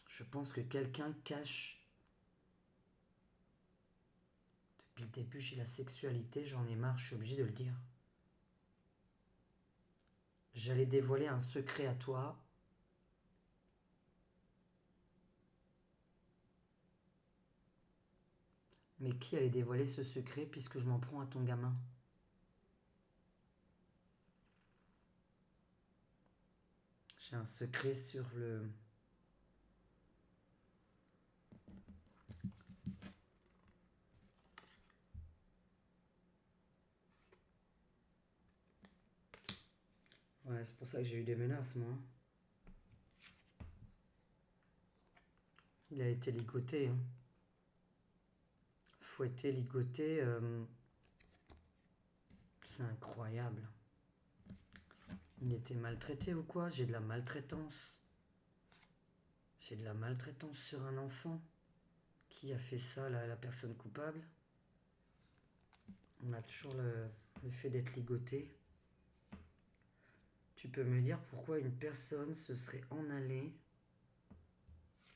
Je pense que quelqu'un cache... Depuis le début, j'ai la sexualité, j'en ai marre, je suis obligé de le dire. J'allais dévoiler un secret à toi. Mais qui allait dévoiler ce secret puisque je m'en prends à ton gamin? J'ai un secret sur le... Ouais, c'est pour ça que j'ai eu des menaces, moi. Il a été ligoté. Hein. Fouetté, ligoté. C'est incroyable. Il était maltraité ou quoi? J'ai de la maltraitance. J'ai de la maltraitance sur un enfant. Qui a fait ça, la personne coupable? On a toujours le fait d'être ligoté. Tu peux me dire pourquoi une personne se serait en allée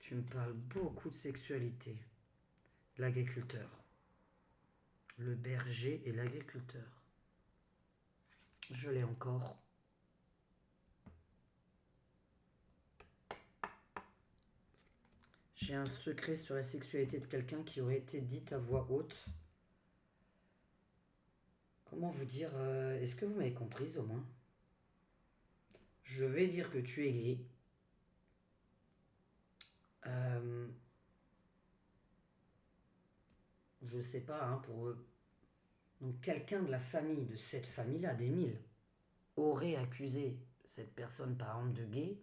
Tu me parles beaucoup de sexualité. L'agriculteur. Le berger et l'agriculteur. Je l'ai encore. J'ai un secret sur la sexualité de quelqu'un qui aurait été dit à voix haute. Comment vous dire, est-ce que vous m'avez comprise au moins? Je vais dire que tu es gay. Je sais pas, hein, pour eux. Donc quelqu'un de la famille, de cette famille-là, d'Émile, aurait accusé cette personne par exemple de gay,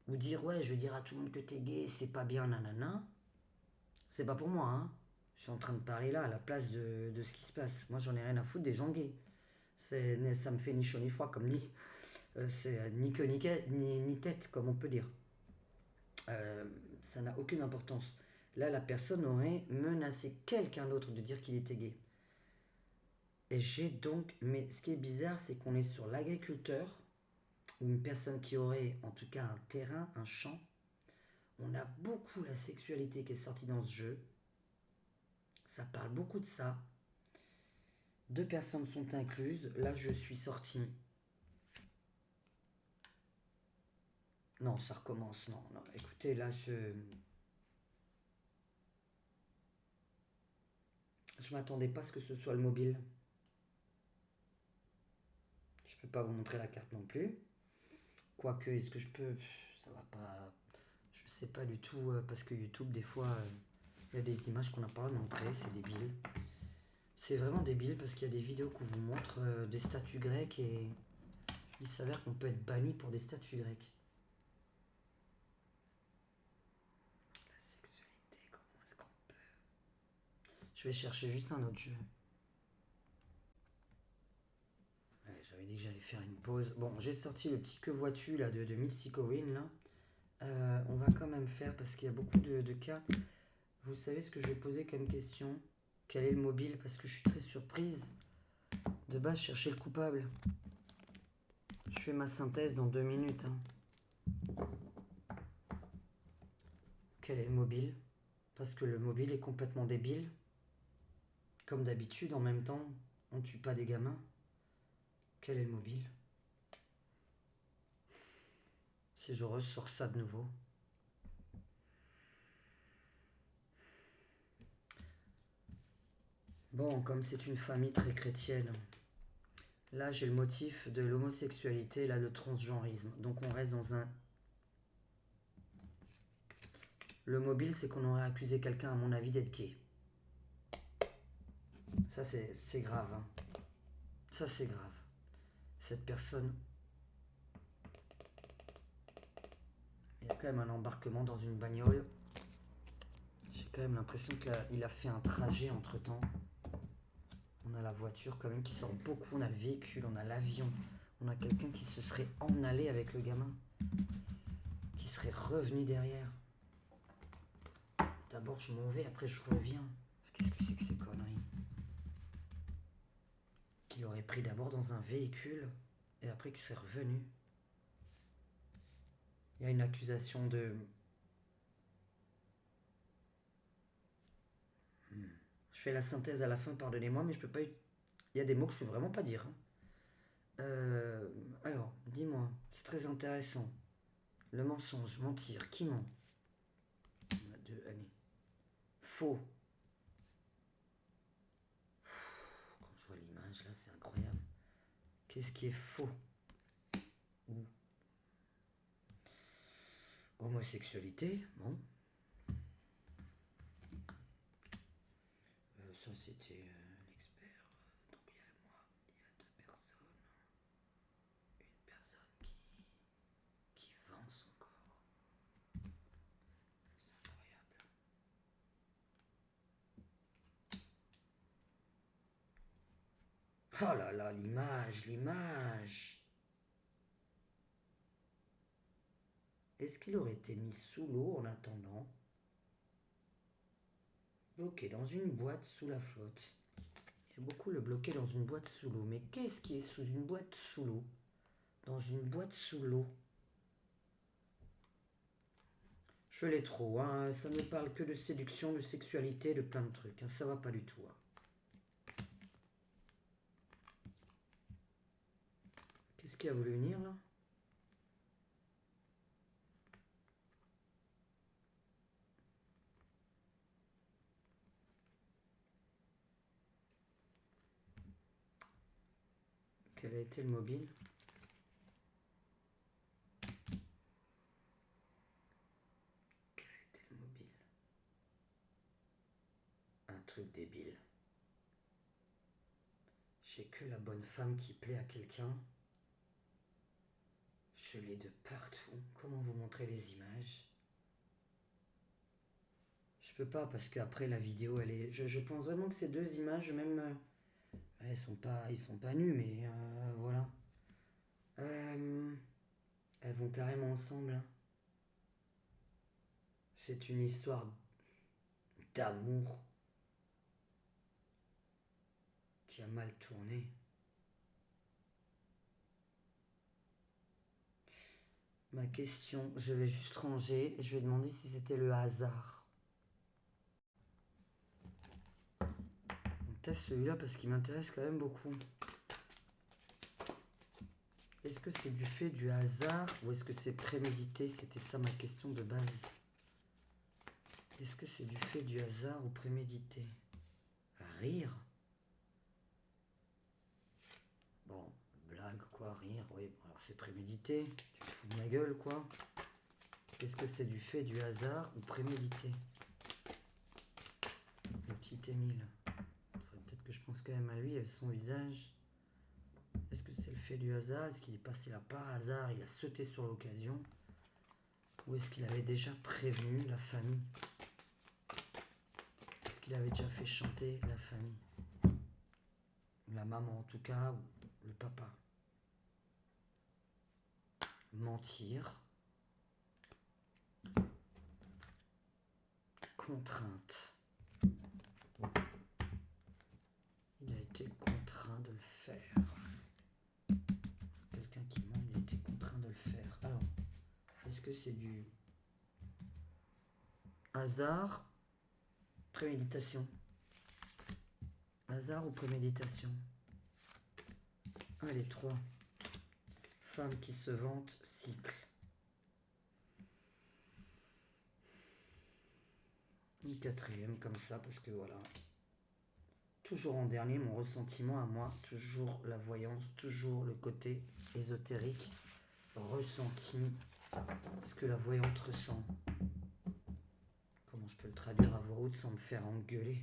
ou dire ouais, je vais dire à tout le monde que t'es gay, c'est pas bien, nanana. C'est pas pour moi, hein. Je suis en train de parler là, à la place de ce qui se passe. Moi, j'en ai rien à foutre des gens gays. Ça me fait ni chaud ni froid, comme dit. C'est ni queue ni tête, comme on peut dire. Ça n'a aucune importance. Là, la personne aurait menacé quelqu'un d'autre de dire qu'il était gay. Et j'ai donc... Mais ce qui est bizarre, c'est qu'on est sur l'agriculteur, ou une personne qui aurait en tout cas un terrain, un champ. On a beaucoup la sexualité qui est sortie dans ce jeu. Ça parle beaucoup de ça. 2 personnes sont incluses. Là, je suis sorti. Non, ça recommence. Non, non. Écoutez, là, je m'attendais pas à ce que ce soit le mobile. Je peux pas vous montrer la carte non plus. Quoique, est-ce que je peux... Ça va pas... Je sais pas du tout, parce que YouTube, des fois, il y a des images qu'on n'a pas à montrer. C'est débile. C'est vraiment débile parce qu'il y a des vidéos qu'on vous montre des statues grecques et il s'avère qu'on peut être banni pour des statues grecques. La sexualité, comment est-ce qu'on peut... Je vais chercher juste un autre jeu. Ouais, j'avais dit que j'allais faire une pause. Bon, j'ai sorti le petit que vois-tu là de Mystic Owen là. On va quand même faire parce qu'il y a beaucoup de cas. Vous savez ce que je vais poser comme question? Quel est le mobile? Parce que je suis très surprise. De base, chercher le coupable. Je fais ma synthèse dans 2 minutes. Hein. Quel est le mobile? Parce que le mobile est complètement débile. Comme d'habitude, en même temps, on tue pas des gamins. Quel est le mobile? Si je ressors ça de nouveau. Bon, comme c'est une famille très chrétienne, là j'ai le motif de l'homosexualité, là de transgenrisme. Donc on reste dans un... Le mobile, c'est qu'on aurait accusé quelqu'un, à mon avis, d'être gay. Ça c'est grave. Hein. Ça c'est grave. Cette personne... Il y a quand même un embarquement dans une bagnole. J'ai quand même l'impression qu'il a fait un trajet entre temps. On a la voiture quand même qui sort beaucoup, on a le véhicule, on a l'avion. On a quelqu'un qui se serait en allé avec le gamin. Qui serait revenu derrière. D'abord je m'en vais, après je reviens. Qu'est-ce que c'est que ces conneries? Qu'il aurait pris d'abord dans un véhicule et après qu'il serait revenu. Il y a une accusation de... Je fais la synthèse à la fin, pardonnez-moi, mais je peux pas... Il y a des mots que je peux vraiment pas dire. Hein. Alors, dis-moi, c'est très intéressant. Le mensonge, mentir, qui ment? Allez. Faux. Quand je vois l'image là, c'est incroyable. Qu'est-ce qui est faux? Homosexualité, bon. Ça c'était l'expert. Donc il y a moi, il y a 2 personnes. Une personne qui vend son corps. C'est incroyable. Oh là là, l'image, l'image. Est-ce qu'il aurait été mis sous l'eau en attendant? Bloqué dans une boîte sous la flotte. Il y a beaucoup le bloqué dans une boîte sous l'eau. Mais qu'est-ce qui est sous une boîte sous l'eau? Dans une boîte sous l'eau. Je l'ai trop, hein. Ça ne parle que de séduction, de sexualité, de plein de trucs. Hein. Ça va pas du tout. Hein. Qu'est-ce qui a voulu venir là? Quel a été le mobile? Quel a été le mobile? Un truc débile. J'ai que la bonne femme qui plaît à quelqu'un. Je l'ai de partout. Comment vous montrer les images? Je peux pas parce qu'après la vidéo elle est. Je pense vraiment que ces deux images, même. Ils sont pas nus, mais voilà. Elles vont carrément ensemble. Hein. C'est une histoire d'amour qui a mal tourné. Ma question, je vais juste ranger et je vais demander si c'était le hasard. On teste celui-là parce qu'il m'intéresse quand même beaucoup. Est-ce que c'est du fait du hasard ou est-ce que c'est prémédité? C'était ça ma question de base. Est-ce que c'est du fait du hasard ou prémédité? Rire? Bon, blague quoi, rire, oui. Bon, alors c'est prémédité. Tu te fous de ma gueule quoi. Est-ce que c'est du fait du hasard ou prémédité? Le petit Émile. Peut-être que je pense quand même à lui avec son visage. Est-ce que c'est le fait du hasard? Est-ce qu'il est passé là par hasard? Il a sauté sur l'occasion? Ou est-ce qu'il avait déjà prévenu la famille? Est-ce qu'il avait déjà fait chanter la famille? La maman en tout cas, ou le papa? Mentir. Contrainte. Il a été contraint de le faire. Quelqu'un qui ment, il a été contraint de le faire. Alors, est-ce que c'est du hasard, préméditation? Hasard ou préméditation? Allez, 3. Femme qui se vante, cycle. Une 4e comme ça, parce que voilà. Toujours en dernier, mon ressentiment à moi, toujours la voyance, toujours le côté ésotérique, ressenti, ce que la voyante ressent. Comment je peux le traduire à voix haute sans me faire engueuler?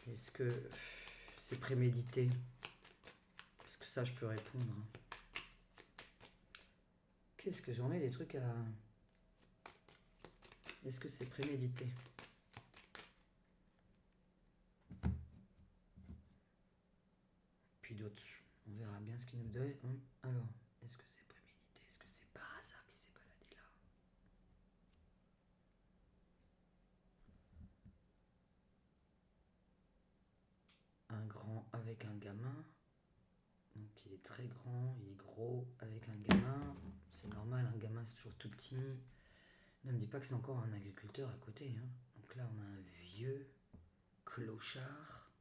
Est-ce que c'est prémédité? Est-ce que ça je peux répondre? Qu'est-ce que j'en ai des trucs à... Est-ce que c'est prémédité? Puis d'autres, on verra bien ce qu'il nous donne. Hein. Alors, est-ce que c'est prémédité? Est-ce que c'est par hasard qui s'est baladé là? Un grand avec un gamin. Donc il est très grand, il est gros avec un gamin. C'est normal, un gamin c'est toujours tout petit. Ne me dis pas que c'est encore un agriculteur à côté. Hein. Donc là on a un vieux clochard.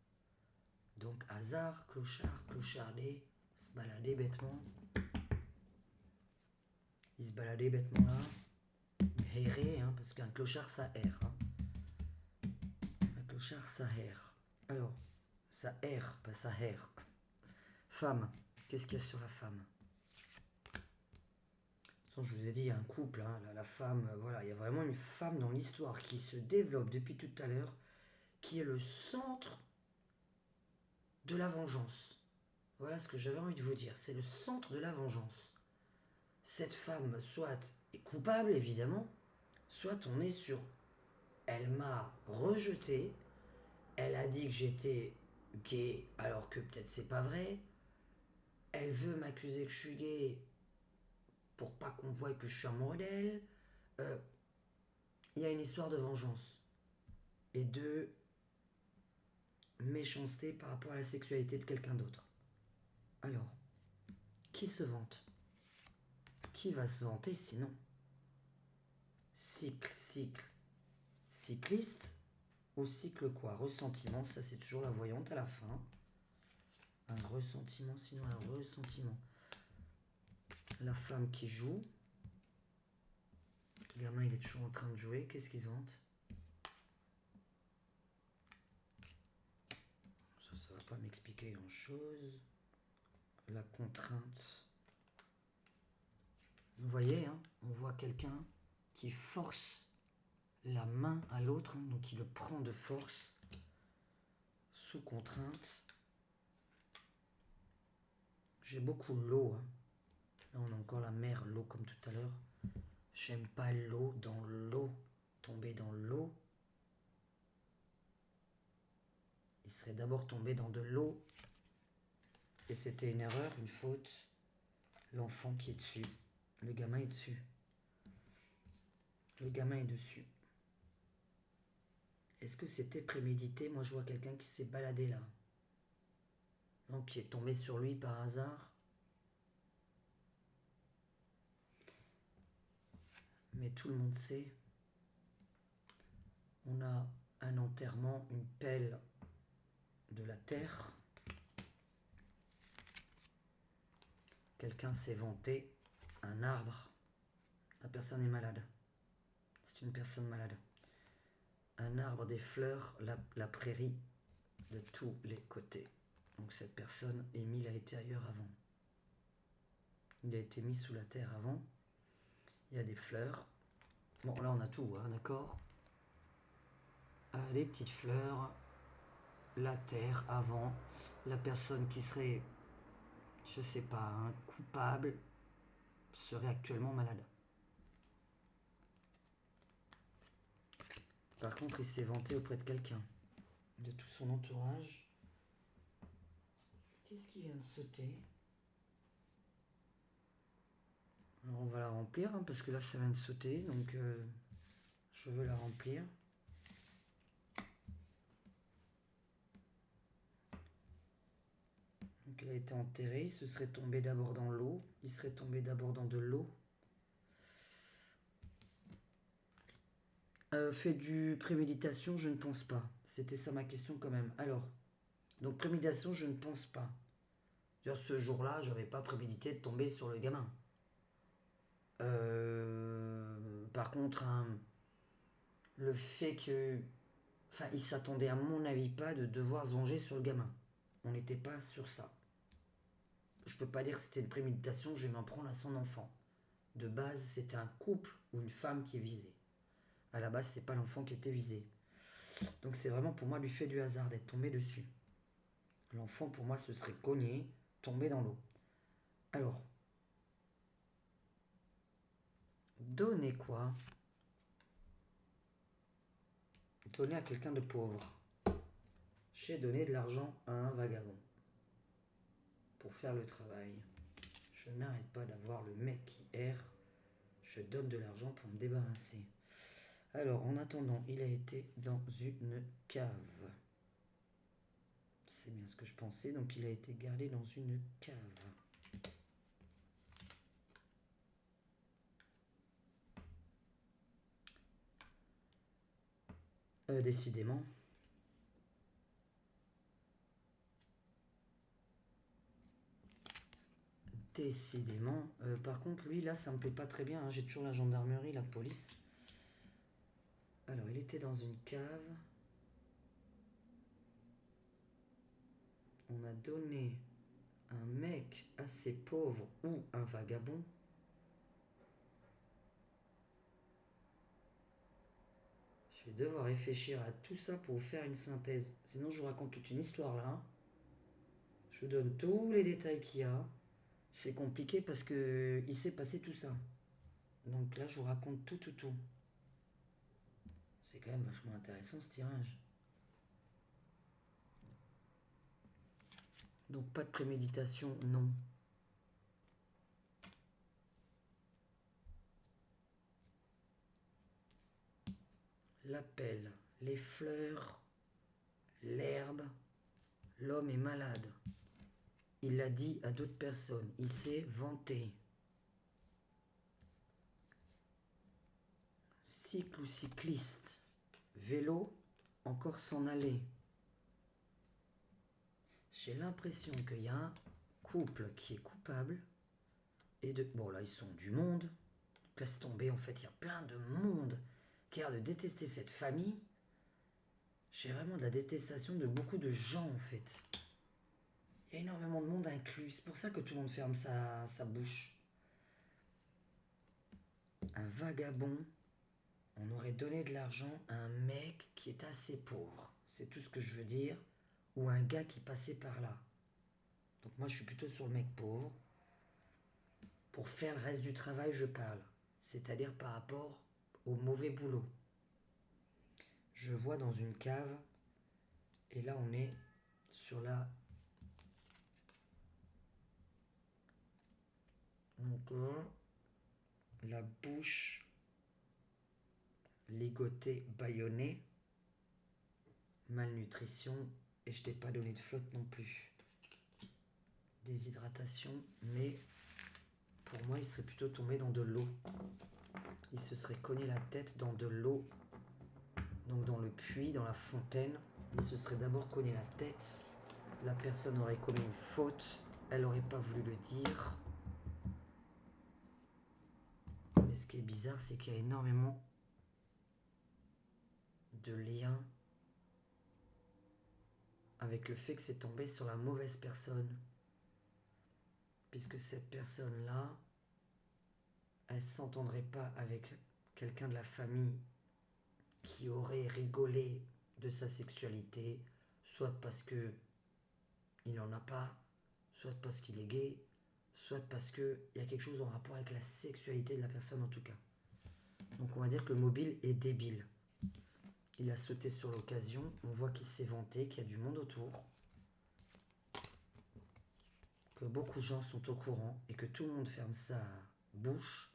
Donc hasard, clochard, clocharder, se balader bêtement. Il se baladait bêtement là. Errer, hein, parce qu'un clochard ça erre. Hein. Un clochard ça erre. Alors, ça erre, pas ça erre. Femme, qu'est-ce qu'il y a sur la femme? Je vous ai dit, il y a un couple, hein, la femme, voilà, il y a vraiment une femme dans l'histoire qui se développe depuis tout à l'heure, qui est le centre de la vengeance. Voilà ce que j'avais envie de vous dire, c'est le centre de la vengeance. Cette femme, soit est coupable, évidemment, soit on est sur... Elle m'a rejeté, elle a dit que j'étais gay, alors que peut-être c'est pas vrai, elle veut m'accuser que je suis gay pour pas qu'on voie que je suis amoureux d'elle. Il y a une histoire de vengeance et de méchanceté par rapport à la sexualité de quelqu'un d'autre. Alors, qui se vante? qui va se vanter sinon? Cycle. Cycliste ou cycle quoi? Ressentiment, ça c'est toujours la voyante à la fin. Un ressentiment, sinon un ressentiment. La femme qui joue. Le gamin il est toujours en train de jouer. Qu'est-ce qu'ils vantent? Ça va pas m'expliquer grand chose. La contrainte. Vous voyez, hein, on voit quelqu'un qui force la main à l'autre, hein, donc il le prend de force, sous contrainte. J'ai beaucoup l'eau. Hein. Là, on a encore la mer, l'eau comme tout à l'heure. J'aime pas l'eau dans l'eau. Tomber dans l'eau. Il serait d'abord tombé dans de l'eau. Et c'était une erreur, une faute. L'enfant qui est dessus. Le gamin est dessus. Le gamin est dessus. Est-ce que c'était prémédité? Moi, je vois quelqu'un qui s'est baladé là. Donc, qui est tombé sur lui par hasard. Mais tout le monde sait. On a un enterrement, une pelle de la terre. Quelqu'un s'est vanté. Un arbre. La personne est malade. C'est une personne malade. Un arbre, des fleurs, la prairie, de tous les côtés. Donc cette personne, Émile, a été ailleurs avant. Il a été mis sous la terre avant. Il y a des fleurs. Bon, là on a tout, hein, d'accord. Les petites fleurs, la terre avant, la personne qui serait, je sais pas, hein, coupable, serait actuellement malade. Par contre, il s'est vanté auprès de quelqu'un, de tout son entourage. Qu'est-ce qui vient de sauter? Alors on va la remplir, hein, parce que là ça vient de sauter, donc je veux la remplir. Donc il a été enterré, il se serait tombé d'abord dans l'eau, il serait tombé d'abord dans de l'eau. Fait du préméditation, je ne pense pas. C'était ça ma question quand même. Alors, donc préméditation, je ne pense pas. Genre, ce jour-là, je n'avais pas prémédité de tomber sur le gamin. Par contre, hein, le fait que... Enfin, il s'attendait à mon avis pas de devoir se venger sur le gamin. On n'était pas sur ça. Je peux pas dire que c'était une préméditation, je vais m'en prendre à son enfant. De base, c'était un couple ou une femme qui est visée. À la base, c'était pas l'enfant qui était visé. Donc c'est vraiment pour moi du fait du hasard d'être tombé dessus. L'enfant pour moi se serait cogné, tombé dans l'eau. Alors, donner quoi? Donner à quelqu'un de pauvre. J'ai donné de l'argent à un vagabond. Pour faire le travail. Je n'arrête pas d'avoir le mec qui erre. Je donne de l'argent pour me débarrasser. Alors, en attendant, il a été dans une cave. C'est bien ce que je pensais. Donc, il a été gardé dans une cave. Décidément. Décidément. Par contre, lui, là, ça me plaît pas très bien. Hein. J'ai toujours la gendarmerie, la police. Alors, il était dans une cave. On a donné un mec assez pauvre ou un vagabond. Je vais devoir réfléchir à tout ça pour vous faire une synthèse. Sinon, je vous raconte toute une histoire là. Je vous donne tous les détails qu'il y a. C'est compliqué parce que il s'est passé tout ça. Donc là, je vous raconte tout. C'est quand même vachement intéressant ce tirage. Donc pas de préméditation, non. L'appel, les fleurs, l'herbe, l'homme est malade. Il l'a dit à d'autres personnes, il s'est vanté. cycle ou cycliste, vélo, encore s'en aller. J'ai l'impression qu'il y a un couple qui est coupable. Et de... Bon, là, ils sont du monde. Laisse tomber, en fait, il y a plein de monde qui a l'air de détester cette famille. J'ai vraiment de la détestation de beaucoup de gens, en fait. Il y a énormément de monde inclus. C'est pour ça que tout le monde ferme sa bouche. Un vagabond. On aurait donné de l'argent à un mec qui est assez pauvre. C'est tout ce que je veux dire. Ou un gars qui passait par là. Donc moi, je suis plutôt sur le mec pauvre. Pour faire le reste du travail, je parle. C'est-à-dire par rapport au mauvais boulot. Je vois dans une cave. Et là, on est sur la... Encore. La bouche ligotée, bâillonnée. Malnutrition. Et je t'ai pas donné de flotte non plus. Déshydratation. Mais pour moi, il serait plutôt tombé dans de l'eau. Il se serait cogné la tête dans de l'eau. Donc dans le puits, dans la fontaine. Il se serait d'abord cogné la tête. La personne aurait commis une faute. Elle n'aurait pas voulu le dire. Mais ce qui est bizarre, c'est qu'il y a énormément de liens avec le fait que c'est tombé sur la mauvaise personne. Puisque cette personne-là, elle s'entendrait pas avec quelqu'un de la famille qui aurait rigolé de sa sexualité, soit parce que il n'en a pas, soit parce qu'il est gay, soit parce qu'il y a quelque chose en rapport avec la sexualité de la personne en tout cas. Donc on va dire que le mobile est débile. Il a sauté sur l'occasion, on voit qu'il s'est vanté, qu'il y a du monde autour, que beaucoup de gens sont au courant et que tout le monde ferme sa bouche.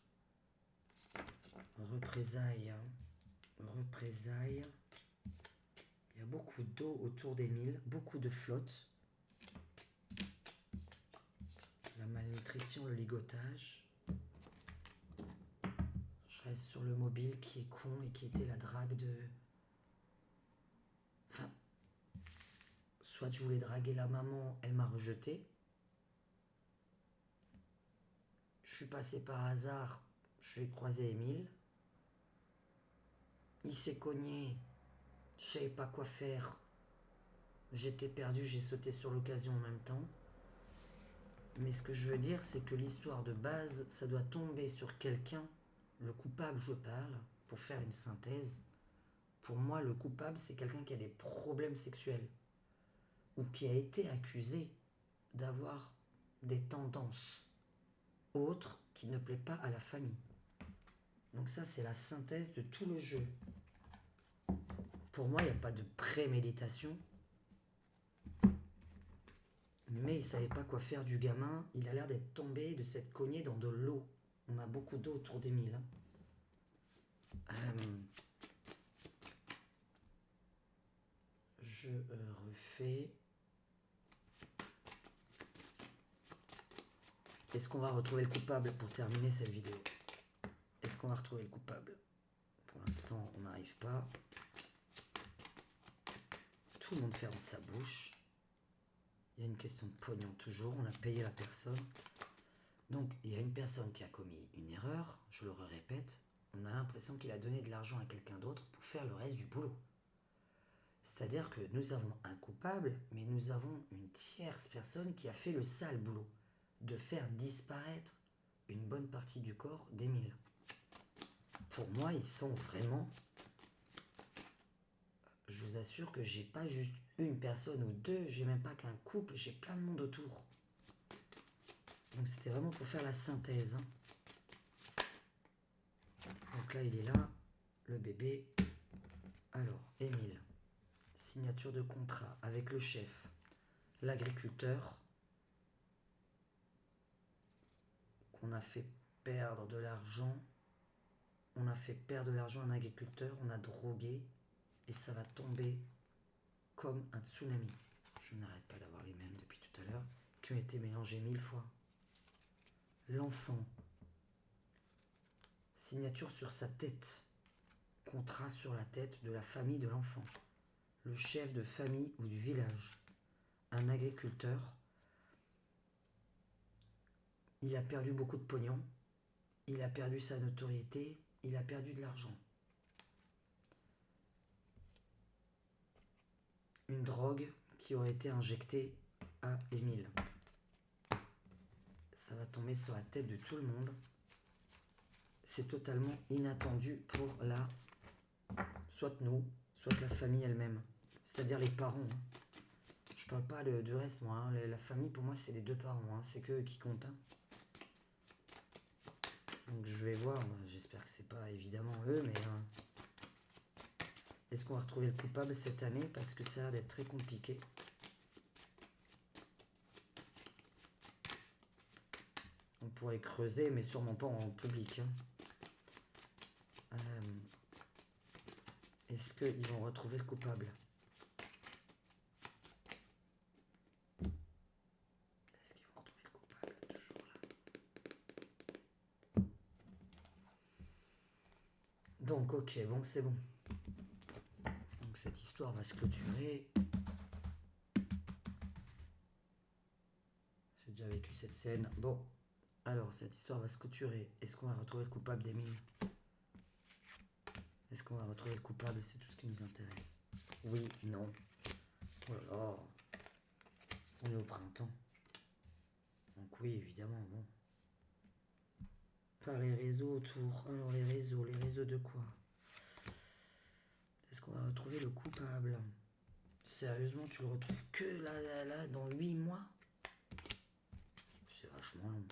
Représailles. Représailles. Il y a beaucoup d'eau autour d'Émile, beaucoup de flotte. La malnutrition, le ligotage. Je reste sur le mobile qui est con et qui était la drague de... Enfin, soit je voulais draguer la maman, elle m'a rejeté. Je suis passé par hasard, je vais croiser Émile. Il s'est cogné, je savais pas quoi faire. J'étais perdu, j'ai sauté sur l'occasion en même temps. Mais ce que je veux dire, c'est que l'histoire de base, ça doit tomber sur quelqu'un, le coupable, je parle, pour faire une synthèse. Pour moi, le coupable, c'est quelqu'un qui a des problèmes sexuels ou qui a été accusé d'avoir des tendances autres qui ne plaisent pas à la famille. Donc ça, c'est la synthèse de tout le jeu. Pour moi, il n'y a pas de préméditation. Mais il ne savait pas quoi faire du gamin. Il a l'air d'être tombé, de s'être cogné dans de l'eau. On a beaucoup d'eau autour d'Émile. Je refais. Est-ce qu'on va retrouver le coupable pour terminer cette vidéo? Est-ce qu'on va retrouver le coupable? Pour l'instant, on n'arrive pas. Tout le monde ferme sa bouche. Il y a une question de pognon toujours. On a payé la personne. Donc, il y a une personne qui a commis une erreur. Je le répète. On a l'impression qu'il a donné de l'argent à quelqu'un d'autre pour faire le reste du boulot. C'est-à-dire que nous avons un coupable, mais nous avons une tierce personne qui a fait le sale boulot de faire disparaître une bonne partie du corps d'Émile. Pour moi, ils sont vraiment... Je vous assure que j'ai pas juste une personne ou deux, j'ai même pas qu'un couple, j'ai plein de monde autour. Donc c'était vraiment pour faire la synthèse. Donc là, il est là, le bébé. Alors, Émile, signature de contrat avec le chef, l'agriculteur, qu'on a fait perdre de l'argent. On a fait perdre de l'argent à un agriculteur, on a drogué, et ça va tomber comme un tsunami. Je n'arrête pas d'avoir les mêmes depuis tout à l'heure, qui ont été mélangés 1000 fois. L'enfant, signature sur sa tête, contrat sur la tête de la famille de l'enfant. Le chef de famille ou du village. Un agriculteur. Il a perdu beaucoup de pognon. Il a perdu sa notoriété. Il a perdu de l'argent. Une drogue qui aurait été injectée à Émile. Ça va tomber sur la tête de tout le monde. C'est totalement inattendu pour soit nous, soit la famille elle-même. C'est-à-dire les parents. Je parle pas de reste, moi. La famille, pour moi, c'est les deux parents. C'est que eux qui comptent. Donc je vais voir. J'espère que c'est pas évidemment eux, mais... Est-ce qu'on va retrouver le coupable cette année? Parce que ça a l'air d'être très compliqué. On pourrait creuser, mais sûrement pas en public. Est-ce qu'ils vont retrouver le coupable? Est-ce qu'ils vont retrouver le coupable? Toujours là. Donc, ok, bon, c'est bon. Donc, cette histoire va se clôturer. J'ai déjà vécu cette scène. Bon, alors, cette histoire va se clôturer. Est-ce qu'on va retrouver le coupable d'Émile? Est-ce qu'on va retrouver le coupable? C'est tout ce qui nous intéresse. Oui, non. Oh là là. On est au printemps. Donc oui, évidemment, bon. Par les réseaux autour. Alors les réseaux de quoi? Est-ce qu'on va retrouver le coupable? Sérieusement, tu le retrouves que là, dans 8 mois? C'est vachement long.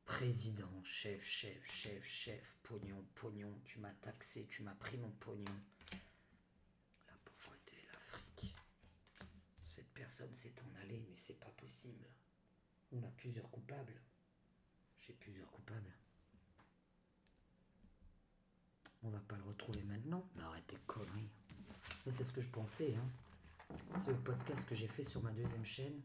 Président, chef, pognon, tu m'as taxé, tu m'as pris mon pognon. La pauvreté, l'Afrique. Cette personne s'est en allée, mais c'est pas possible. On a plusieurs coupables. J'ai plusieurs coupables. On va pas le retrouver maintenant. Mais arrête tes conneries. Mais c'est ce que je pensais. C'est le podcast que j'ai fait sur ma deuxième chaîne.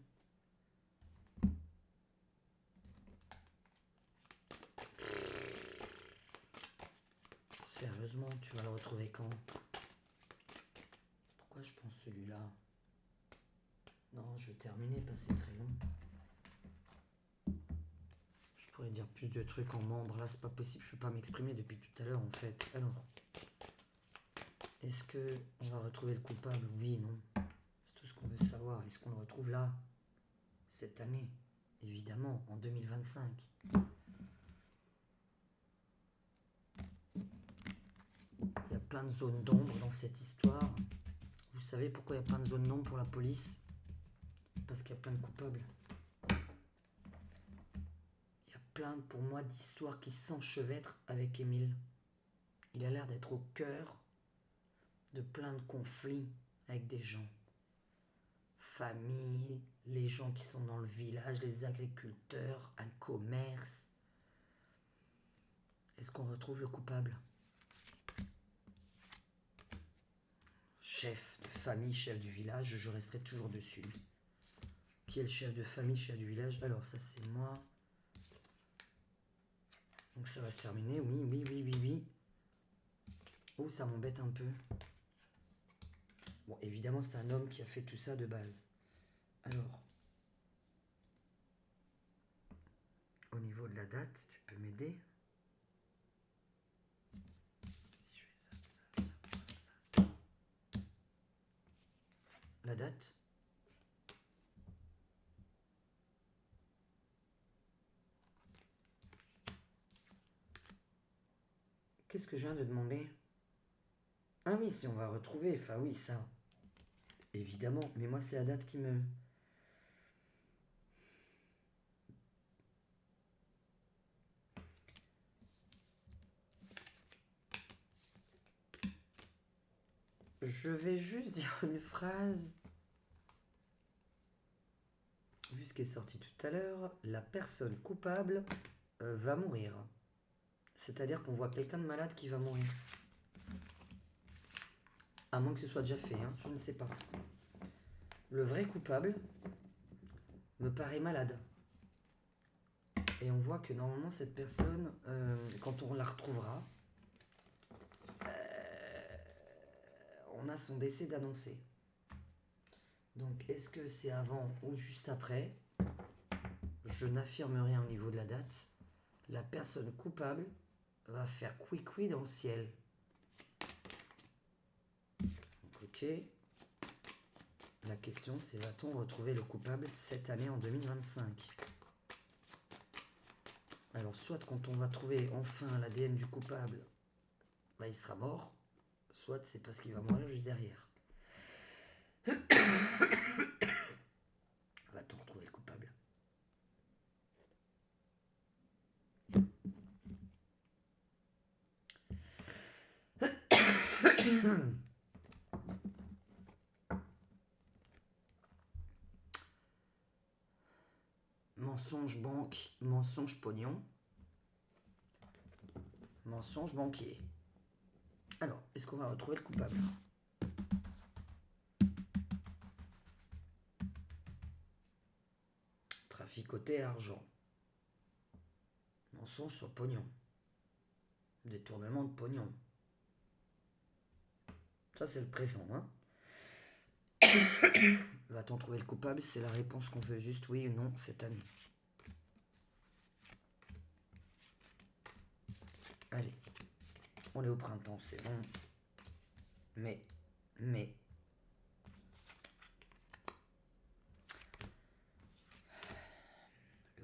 Sérieusement, tu vas le retrouver quand? Pourquoi je pense celui-là? Non, je vais terminer parce que c'est très long. Je pourrais dire plus de trucs en membre. Là, c'est pas possible. Je peux pas m'exprimer depuis tout à l'heure, en fait. Alors, est-ce que on va retrouver le coupable? Oui, non. C'est tout ce qu'on veut savoir. Est-ce qu'on le retrouve là, cette année? Évidemment, en 2025. Il y a plein de zones d'ombre dans cette histoire. Vous savez pourquoi il y a plein de zones d'ombre pour la police? Parce qu'il y a plein de coupables. Il y a plein, pour moi, d'histoires qui s'enchevêtrent avec Émile. Il a l'air d'être au cœur de plein de conflits avec des gens. Famille, les gens qui sont dans le village, les agriculteurs, un commerce. Est-ce qu'on retrouve le coupable? Chef de famille, chef du village, je resterai toujours dessus. Qui est le chef de famille, chef du village? Alors ça c'est moi. Donc ça va se terminer, oui. Oh, ça m'embête un peu. Bon, évidemment c'est un homme qui a fait tout ça de base. Alors, au niveau de la date, tu peux m'aider? Si je fais ça. La date? Qu'est-ce que je viens de demander? Ah oui, si on va retrouver, enfin oui, ça. Évidemment, mais moi c'est la date qui me... Je vais juste dire une phrase. Vu ce qui est sorti tout à l'heure, la personne coupable va mourir. C'est-à-dire qu'on voit quelqu'un de malade qui va mourir. À moins que ce soit déjà fait, je ne sais pas. Le vrai coupable me paraît malade. Et on voit que normalement cette personne, quand on la retrouvera, on a son décès d'annoncer. Donc, est-ce que c'est avant ou juste après? Je n'affirme rien au niveau de la date. La personne coupable va faire couicoui dans le ciel. Donc, ok. La question, c'est va-t-on retrouver le coupable cette année en 2025? Alors, soit quand on va trouver enfin l'ADN du coupable, bah, il sera mort, soit c'est parce qu'il va mourir juste derrière. Va-t-on retrouver le coupable? Mensonge banque, mensonge pognon, mensonge banquier. Alors, est-ce qu'on va retrouver le coupable? Traficoter argent. Mensonge sur pognon. Détournement de pognon. Ça, c'est le présent, hein. Va-t-on trouver le coupable? C'est la réponse qu'on veut, juste oui ou non cette année. Allez, on est au printemps, c'est bon. Mais, le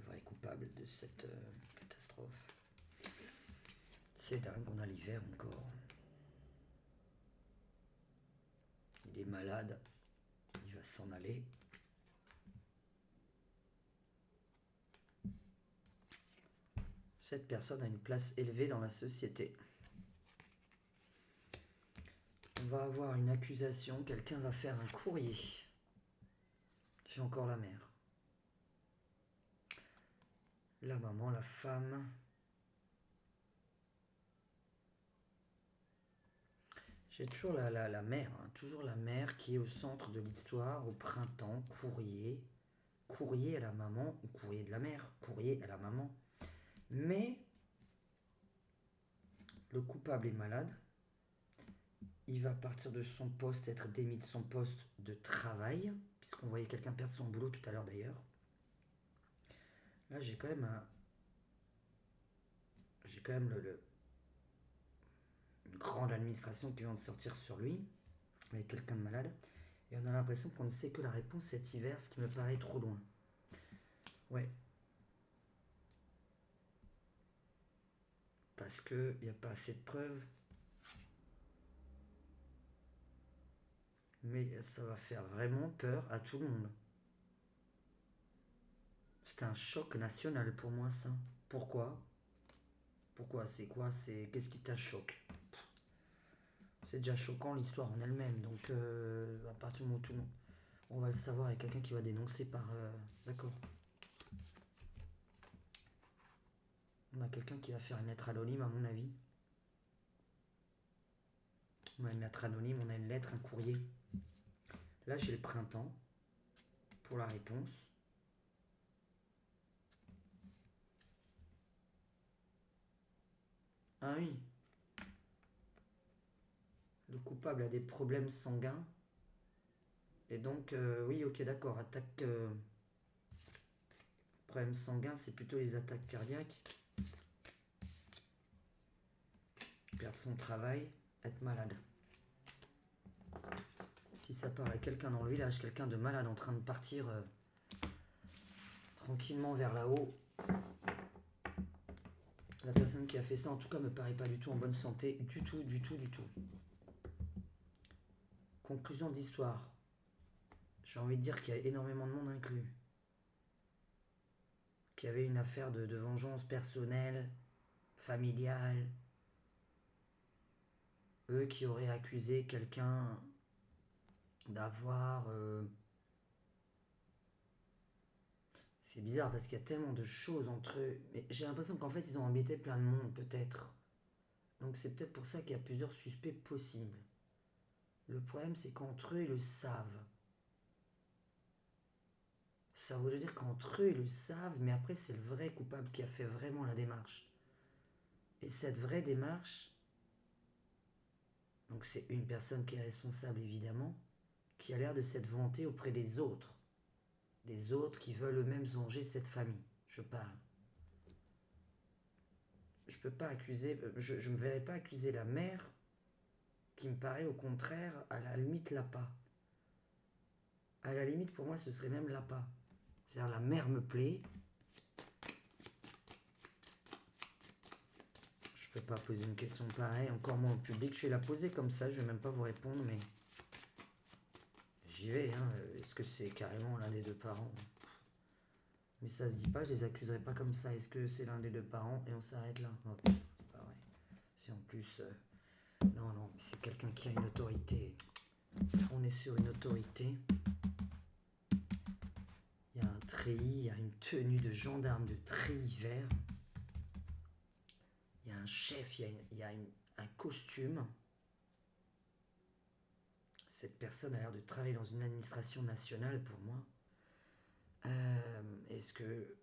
vrai coupable de cette catastrophe, c'est dingue, on a l'hiver encore. Il est malade, il va s'en aller. Cette personne a une place élevée dans la société. On va avoir une accusation, quelqu'un va faire un courrier. J'ai encore la mère. La maman, la femme. J'ai toujours la mère, hein, toujours la mère qui est au centre de l'histoire, au printemps, courrier. Courrier à la maman, ou courrier de la mère, courrier à la maman. Mais le coupable est malade. Il va partir de son poste, être démis de son poste de travail, puisqu'on voyait quelqu'un perdre son boulot tout à l'heure d'ailleurs. Là, j'ai quand même une grande administration qui vient de sortir sur lui, avec quelqu'un de malade. Et on a l'impression qu'on ne sait que la réponse cet hiver, ce qui me paraît trop loin. Ouais. Parce qu'il n'y a pas assez de preuves. Mais ça va faire vraiment peur à tout le monde. C'est un choc national pour moi, ça. Pourquoi? C'est quoi? Qu'est-ce qui t'a choqué? C'est déjà choquant l'histoire en elle-même. Donc, à partir du moment où tout le monde... On va le savoir, il y a quelqu'un qui va dénoncer par... D'accord. On a quelqu'un qui va faire une lettre anonyme, à mon avis. On a une lettre anonyme, on a une lettre, un courrier. Là, j'ai le printemps pour la réponse. Ah oui. Le coupable a des problèmes sanguins. Et donc, oui, ok, d'accord. Attaque... problème sanguin, c'est plutôt les attaques cardiaques. Perdre son travail, être malade. Si ça parle à quelqu'un dans le village, quelqu'un de malade en train de partir tranquillement vers là-haut, la personne qui a fait ça, en tout cas, me paraît pas du tout en bonne santé. Du tout. Conclusion d'histoire. J'ai envie de dire qu'il y a énormément de monde inclus. Qu'il y avait une affaire de vengeance personnelle, familiale. Eux qui auraient accusé quelqu'un d'avoir... C'est bizarre parce qu'il y a tellement de choses entre eux. Mais j'ai l'impression qu'en fait, ils ont embêté plein de monde, peut-être. Donc c'est peut-être pour ça qu'il y a plusieurs suspects possibles. Le problème, c'est qu'entre eux, ils le savent. Ça veut dire qu'entre eux, ils le savent, mais après, c'est le vrai coupable qui a fait vraiment la démarche. Et cette vraie démarche, Donc c'est une personne qui est responsable évidemment, qui a l'air de s'être vantée auprès des autres. Des autres qui veulent eux-mêmes venger cette famille. Je parle. Je peux pas accuser, je me verrais pas accuser la mère, qui me paraît au contraire, à la limite l'appât. À la limite pour moi ce serait même l'appât. C'est-à-dire la mère me plaît. Je peux pas poser une question pareille, encore moins en public. Je vais la poser comme ça, je vais même pas vous répondre, mais j'y vais. Hein. Est-ce que c'est carrément l'un des deux parents? Mais ça se dit pas, je les accuserai pas comme ça. Est-ce que c'est l'un des deux parents? Et on s'arrête là. Oh, c'est pas vrai. Si en plus... non, non, c'est quelqu'un qui a une autorité. On est sur une autorité. Il y a un treillis, il y a une tenue de gendarme de treillis vert. Il y a un chef, il y a un costume. Cette personne a l'air de travailler dans une administration nationale pour moi. Est-ce que...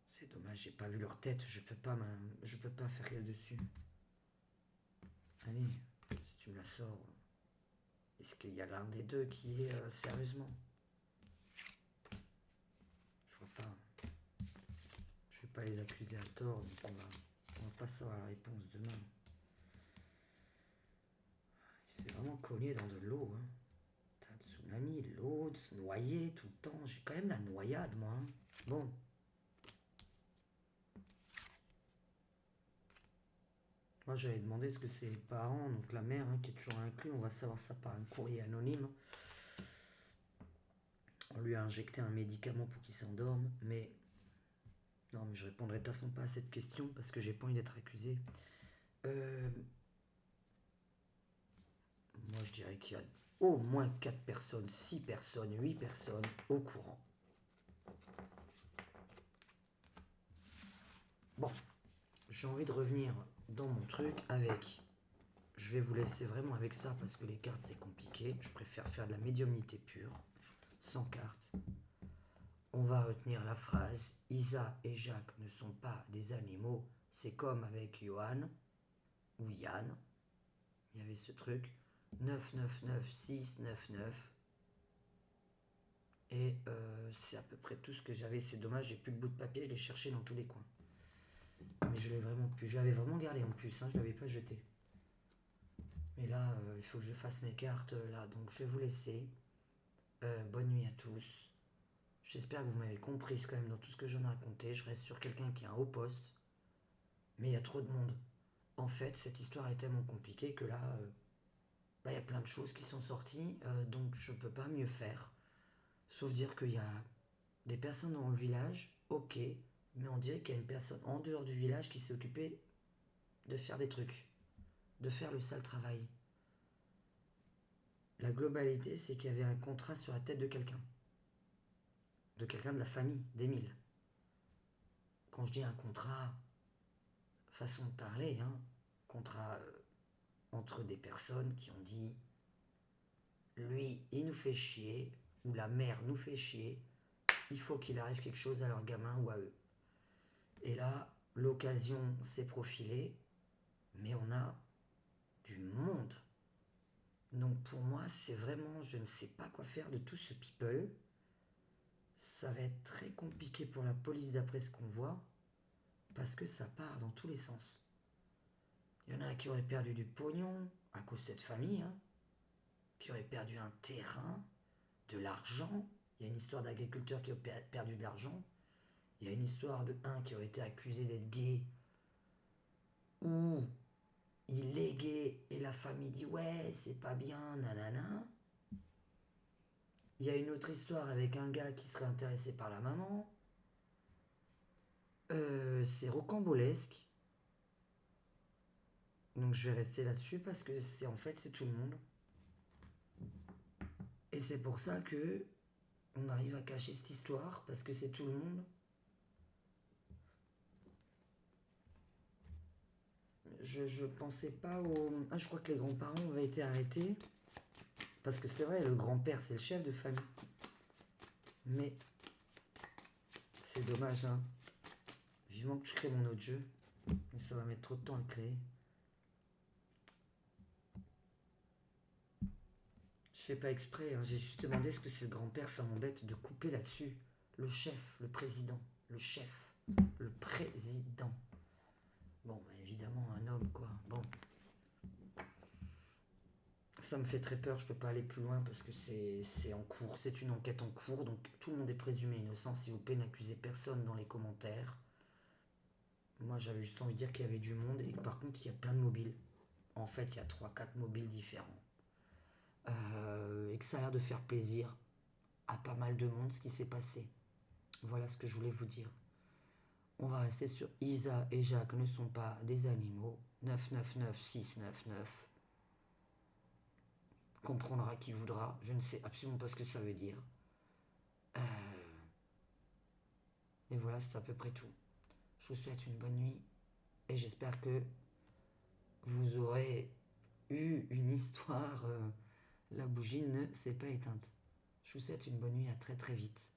C'est dommage, j'ai pas vu leur tête, je peux pas faire rien dessus. Allez, si tu me la sors. Est-ce qu'il y a l'un des deux qui est sérieusement? Je vois pas. Je vais pas les accuser à tort, donc on va pas savoir la réponse demain. Il s'est vraiment cogné dans de l'eau. Hein. Tsunami, l'eau, de se noyer tout le temps. J'ai quand même la noyade, moi. Hein. Bon. Moi, j'avais demandé ce que c'est les parents, donc la mère, hein, qui est toujours inclus. On va savoir ça par un courrier anonyme. On lui a injecté un médicament pour qu'il s'endorme, mais... Non, mais je répondrai de toute façon pas à cette question, parce que j'ai pas envie d'être accusé. Moi, je dirais qu'il y a au moins 4 personnes, 6 personnes, 8 personnes au courant. Bon, j'ai envie de revenir dans mon truc avec... Je vais vous laisser vraiment avec ça parce que les cartes c'est compliqué. Je préfère faire de la médiumnité pure, sans cartes. On va retenir la phrase Isa et Jacques ne sont pas des animaux. C'est comme avec Johan ou Yann. Il y avait ce truc 999 699. Et c'est à peu près tout ce que j'avais. C'est dommage, j'ai plus de bout de papier. Je l'ai cherché dans tous les coins. Mais je l'ai vraiment plus. Je l'avais vraiment gardé en plus. Hein, je l'avais pas jeté. Mais là, il faut que je fasse mes cartes là. Donc je vais vous laisser. Bonne nuit à tous. J'espère que vous m'avez compris quand même dans tout ce que j'en ai raconté. Je reste sur quelqu'un qui a un haut poste. Mais il y a trop de monde. En fait, cette histoire est tellement compliquée que là, il y a plein de choses qui sont sorties. Donc je peux pas mieux faire. Sauf dire qu'il y a des personnes dans le village, ok. Mais on dirait qu'il y a une personne en dehors du village qui s'est occupée de faire des trucs. De faire le sale travail. La globalité, c'est qu'il y avait un contrat sur la tête de quelqu'un. De quelqu'un de la famille d'Émile. Quand je dis un contrat, façon de parler, hein, contrat entre des personnes qui ont dit lui, il nous fait chier, ou la mère nous fait chier, il faut qu'il arrive quelque chose à leur gamin ou à eux. Et là, l'occasion s'est profilée, mais on a du monde. Donc pour moi, c'est vraiment, je ne sais pas quoi faire de tout ce people. Ça va être très compliqué pour la police d'après ce qu'on voit, parce que ça part dans tous les sens. Il y en a qui auraient perdu du pognon à cause de cette famille, hein, qui aurait perdu un terrain, de l'argent. Il y a une histoire d'agriculteur qui a perdu de l'argent. Il y a une histoire de un qui aurait été accusé d'être gay, ou il est gay et la famille dit ouais, c'est pas bien, nanana. Il y a une autre histoire avec un gars qui serait intéressé par la maman. C'est rocambolesque. Donc je vais rester là-dessus parce que c'est en fait c'est tout le monde. Et c'est pour ça que on arrive à cacher cette histoire parce que c'est tout le monde. Je pensais pas au... Ah, je crois que les grands-parents avaient été arrêtés. Parce que c'est vrai, le grand-père, c'est le chef de famille. Mais c'est dommage, hein. Vivement que je crée mon autre jeu. Mais ça va mettre trop de temps à le créer. Je fais pas exprès, hein. J'ai juste demandé ce que c'est le grand-père, ça m'embête de couper là-dessus. Le chef, le président, le chef, le président. Bon, bah, évidemment, un homme, quoi. Bon. Ça me fait très peur, je peux pas aller plus loin parce que c'est en cours, c'est une enquête en cours, donc tout le monde est présumé innocent. S'il vous plaît, n'accusez personne dans les commentaires. Moi, j'avais juste envie de dire qu'il y avait du monde et que par contre, il y a plein de mobiles. En fait, il y a trois quatre mobiles différents. Et que ça a l'air de faire plaisir à pas mal de monde ce qui s'est passé. Voilà ce que je voulais vous dire. On va rester sur Isa et Jacques ne sont pas des animaux. 999699. Comprendra qui voudra. Je ne sais absolument pas ce que ça veut dire. Et voilà, c'est à peu près tout. Je vous souhaite une bonne nuit. Et j'espère que vous aurez eu une histoire. La bougie ne s'est pas éteinte. Je vous souhaite une bonne nuit, à très très vite.